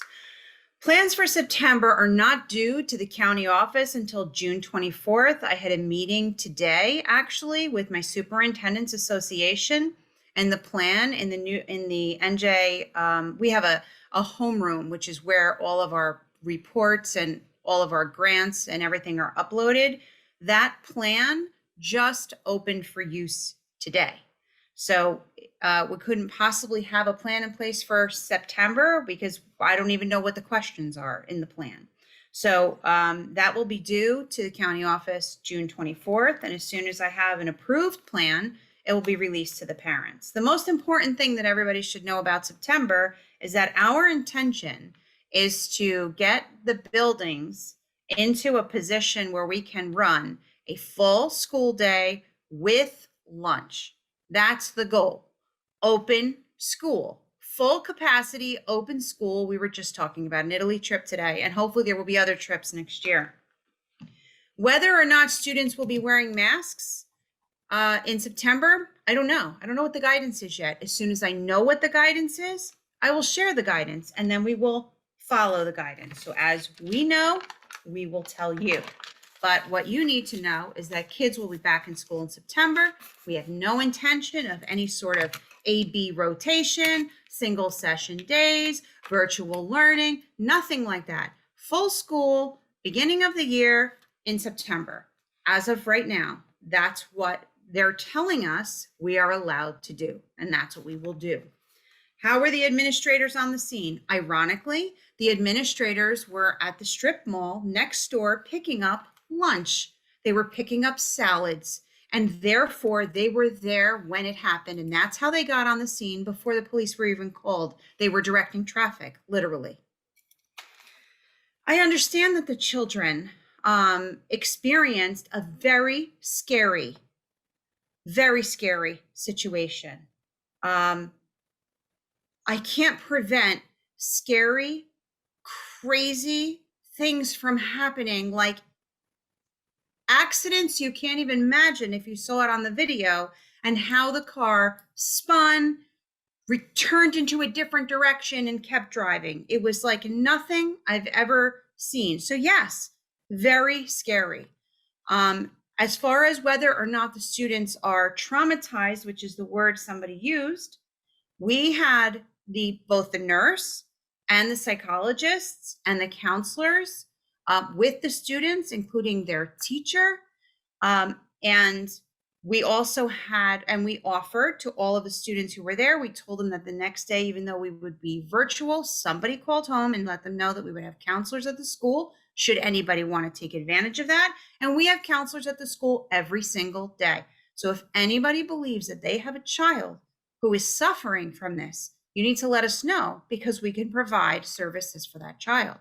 Plans for September are not due to the county office until June 24th. I had a meeting today, actually, with my Superintendent's Association, and the plan in the NJ, we have a homeroom, which is where all of our reports and all of our grants and everything are uploaded. That plan just opened for use today. So we couldn't possibly have a plan in place for September because I don't even know what the questions are in the plan. So that will be due to the county office June 24th. And as soon as I have an approved plan, it will be released to the parents. The most important thing that everybody should know about September is that our intention is to get the buildings into a position where we can run a full school day with lunch. That's the goal. Open school, full capacity, open school. We were just talking about an Italy trip today, and hopefully there will be other trips next year. Whether or not students will be wearing masks in September, I don't know. I don't know what the guidance is yet. As soon as I know what the guidance is, I will share the guidance, and then we will follow the guidance. So as we know, we will tell you. But what you need to know is that kids will be back in school in September. We have no intention of any sort of A/B rotation, single session days, virtual learning, nothing like that. Full school, beginning of the year in September. As of right now, that's what they're telling us we are allowed to do, and that's what we will do. How were the administrators on the scene? Ironically, the administrators were at the strip mall next door picking up lunch. They were picking up salads, and therefore they were there when it happened. And that's how they got on the scene before the police were even called. They were directing traffic, literally. I understand that the children experienced a very scary situation. I can't prevent scary, crazy things from happening, like accidents you can't even imagine if you saw it on the video, and how the car spun, returned into a different direction, and kept driving. It was like nothing I've ever seen. So yes, very scary. As far as whether or not the students are traumatized, which is the word somebody used, we had both the nurse and the psychologists and the counselors with the students, including their teacher. And we also had, and we offered to all of the students who were there, we told them that the next day, even though we would be virtual, somebody called home and let them know that we would have counselors at the school, should anybody want to take advantage of that. And we have counselors at the school every single day. So if anybody believes that they have a child who is suffering from this, you need to let us know, because we can provide services for that child.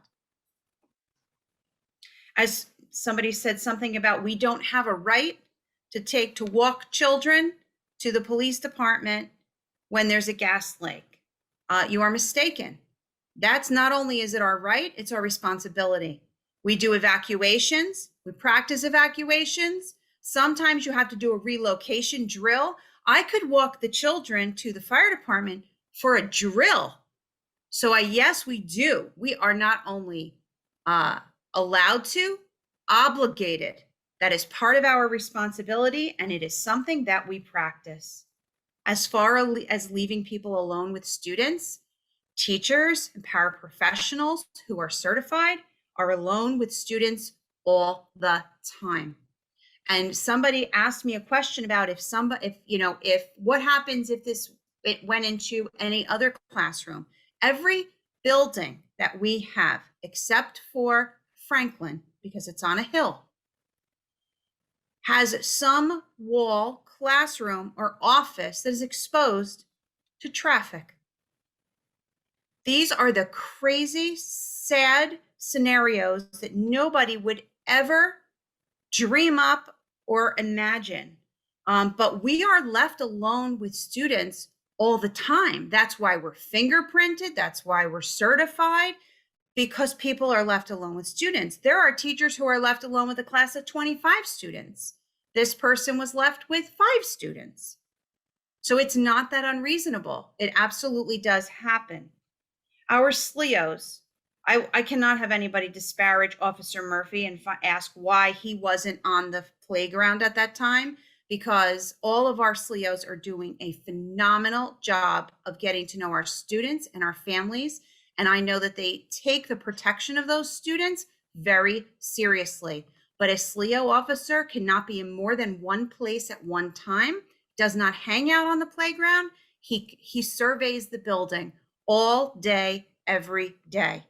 As somebody said something about, we don't have a right to walk children to the police department when there's a gas leak. You are mistaken. That's not only is it our right, it's our responsibility. We do evacuations, we practice evacuations. Sometimes you have to do a relocation drill. I could walk the children to the fire department for a drill. So yes, we do. We are not only allowed to, obligated. That is part of our responsibility, and it is something that we practice. As far as leaving people alone with students, teachers and paraprofessionals who are certified are alone with students all the time. And somebody asked me a question about if what happens if it went into any other classroom. Every building that we have, except for Franklin, because it's on a hill, has some wall, classroom, or office that is exposed to traffic. These are the crazy, sad scenarios that nobody would ever dream up or imagine. But we are left alone with students all the time. That's why we're fingerprinted. That's why we're certified, because people are left alone with students. There are teachers who are left alone with a class of 25 students. This person was left with 5 students. So it's not that unreasonable. It absolutely does happen. Our SLEOs, I cannot have anybody disparage Officer Murphy and ask why he wasn't on the playground at that time, because all of our SLEOs are doing a phenomenal job of getting to know our students and our families. And I know that they take the protection of those students very seriously. But a SLEO officer cannot be in more than one place at one time, does not hang out on the playground. He surveys the building all day, every day.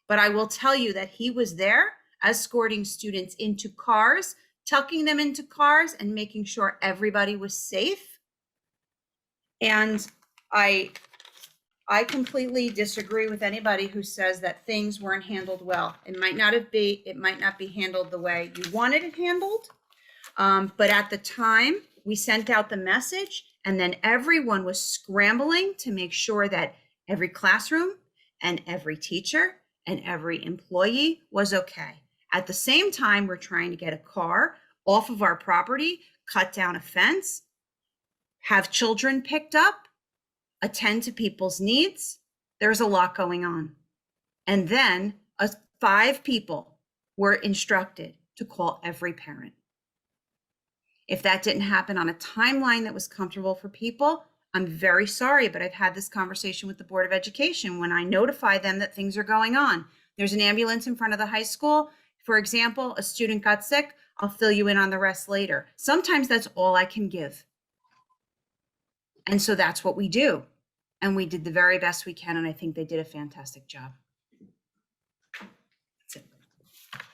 But I will tell you that he was there escorting students into cars, tucking them into cars, and making sure everybody was safe. And I completely disagree with anybody who says that things weren't handled well. It might not be handled the way you wanted it handled. But at the time, we sent out the message, and then everyone was scrambling to make sure that every classroom and every teacher and every employee was okay. At the same time, we're trying to get a car off of our property, cut down a fence, have children picked up, attend to people's needs. There's a lot going on. And then 5 people were instructed to call every parent. If that didn't happen on a timeline that was comfortable for people, I'm very sorry, but I've had this conversation with the Board of Education when I notify them that things are going on. There's an ambulance in front of the high school. For example, a student got sick. I'll fill you in on the rest later. Sometimes that's all I can give. And so that's what we do. And we did the very best we can. And I think they did a fantastic job. That's it.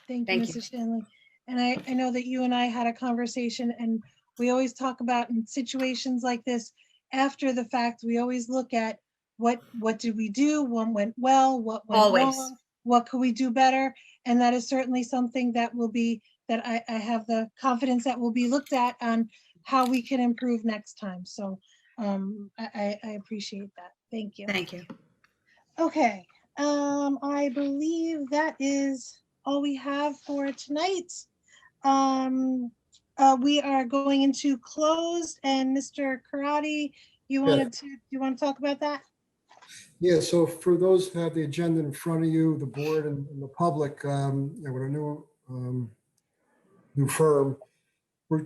Thank you, Thank you. Mrs. Shanley. And I know that you and I had a conversation, and we always talk about in situations like this, after the fact, we always look at what did we do, what went well, what went Always. wrong, what could we do better? And that is certainly something that will be, that I have the confidence that will be looked at on how we can improve next time. So I appreciate that. Thank you. Thank you. Okay, I believe that is all we have for tonight. We are going into closed, and Mr. Karati, you want to talk about that? Yeah, so for those who have the agenda in front of you, the board and the public, with a new firm,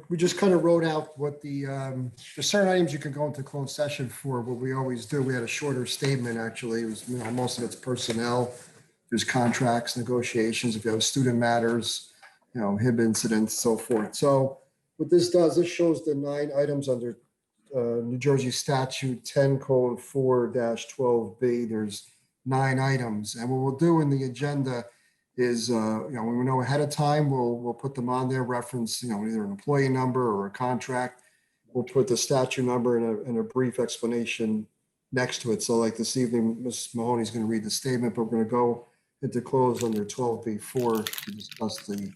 we just kind of wrote out what there's certain items you can go into closed session for, what we always do. We had a shorter statement, actually. It was, most of it's personnel. There's contracts, negotiations, if you have student matters, HIB incidents, so forth. So what this does, this shows the 9 items under New Jersey Statute 10:4-12B. There's 9 items. And what we'll do in the agenda is, when we know ahead of time, we'll put them on there, reference, either an employee number or a contract. We'll put the statute number and a brief explanation next to it. So like this evening, Ms. Mahoney's going to read the statement, but we're going to go into close under 12B4 to discuss the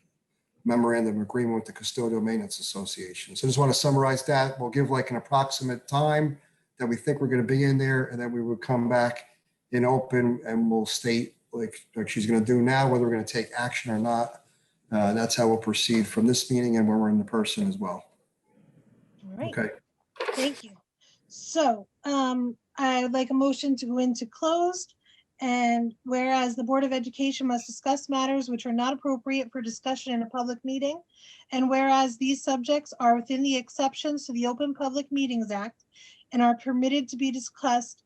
memorandum of agreement with the Custodial Maintenance Association. So I just want to summarize that. We'll give like an approximate time that we think we're going to be in there, and then we would come back in open and we'll state like she's going to do now, whether we're going to take action or not. That's how we'll proceed from this meeting and when we're in the person as well. All right. Okay. Thank you. So I would like a motion to go into closed, And whereas the Board of Education must discuss matters which are not appropriate for discussion in a public meeting. And whereas these subjects are within the exceptions to the Open Public Meetings Act and are permitted to be discussed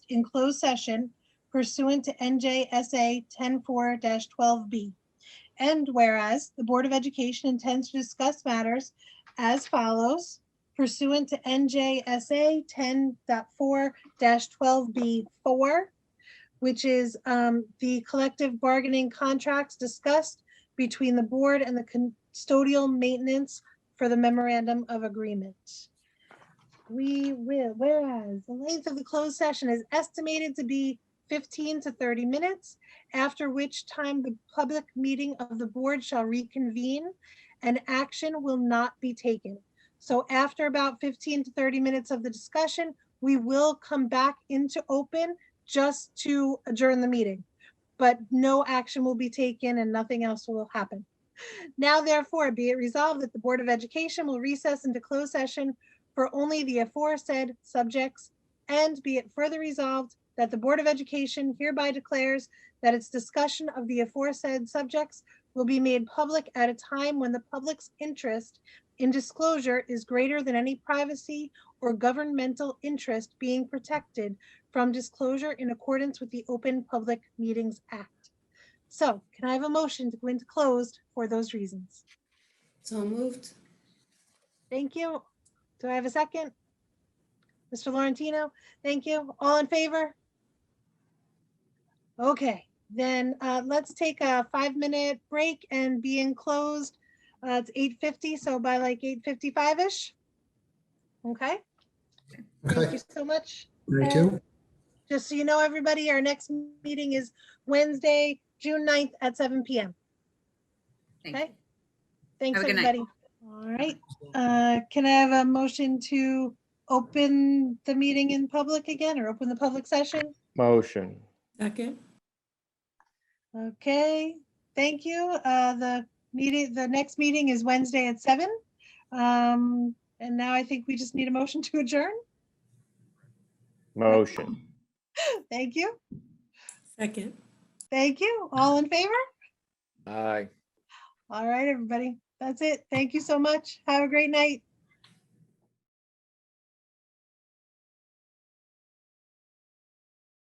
in closed session pursuant to NJSA 10-4-12B. And whereas the Board of Education intends to discuss matters as follows pursuant to NJSA 10.4-12B4, which is the collective bargaining contracts discussed between the board and the custodial maintenance for the memorandum of agreement. Whereas the length of the closed session is estimated to be 15 to 30 minutes, after which time the public meeting of the board shall reconvene and action will not be taken. So after about 15 to 30 minutes of the discussion, we will come back into open just to adjourn the meeting, but no action will be taken and nothing else will happen. Now, therefore, be it resolved that the Board of Education will recess into closed session for only the aforesaid subjects, and be it further resolved that the Board of Education hereby declares that its discussion of the aforesaid subjects will be made public at a time when the public's interest in disclosure is greater than any privacy or governmental interest being protected from disclosure in accordance with the Open Public Meetings Act. So can I have a motion to go into closed for those reasons? So moved. Thank you. Do I have a second? Mr. Laurentino, thank you. All in favor? Okay, then let's take a 5-minute break and be in closed. It's 8:50, so by like 8:55-ish. Okay. Thank Okay, you so much. thank And you. just so you know, everybody, our next meeting is Wednesday, June 9th at 7 p.m. Thank Okay. you. Thanks, Have a good night. everybody. All right. Can I have a motion to open the meeting in public again, or open the public session? Motion. Second. Okay, thank you. The next meeting is Wednesday at 7. And now I think we just need a motion to adjourn. Motion. Thank you. Second. Thank you. All in favor? Aye. All right, everybody. That's it. Thank you so much. Have a great night.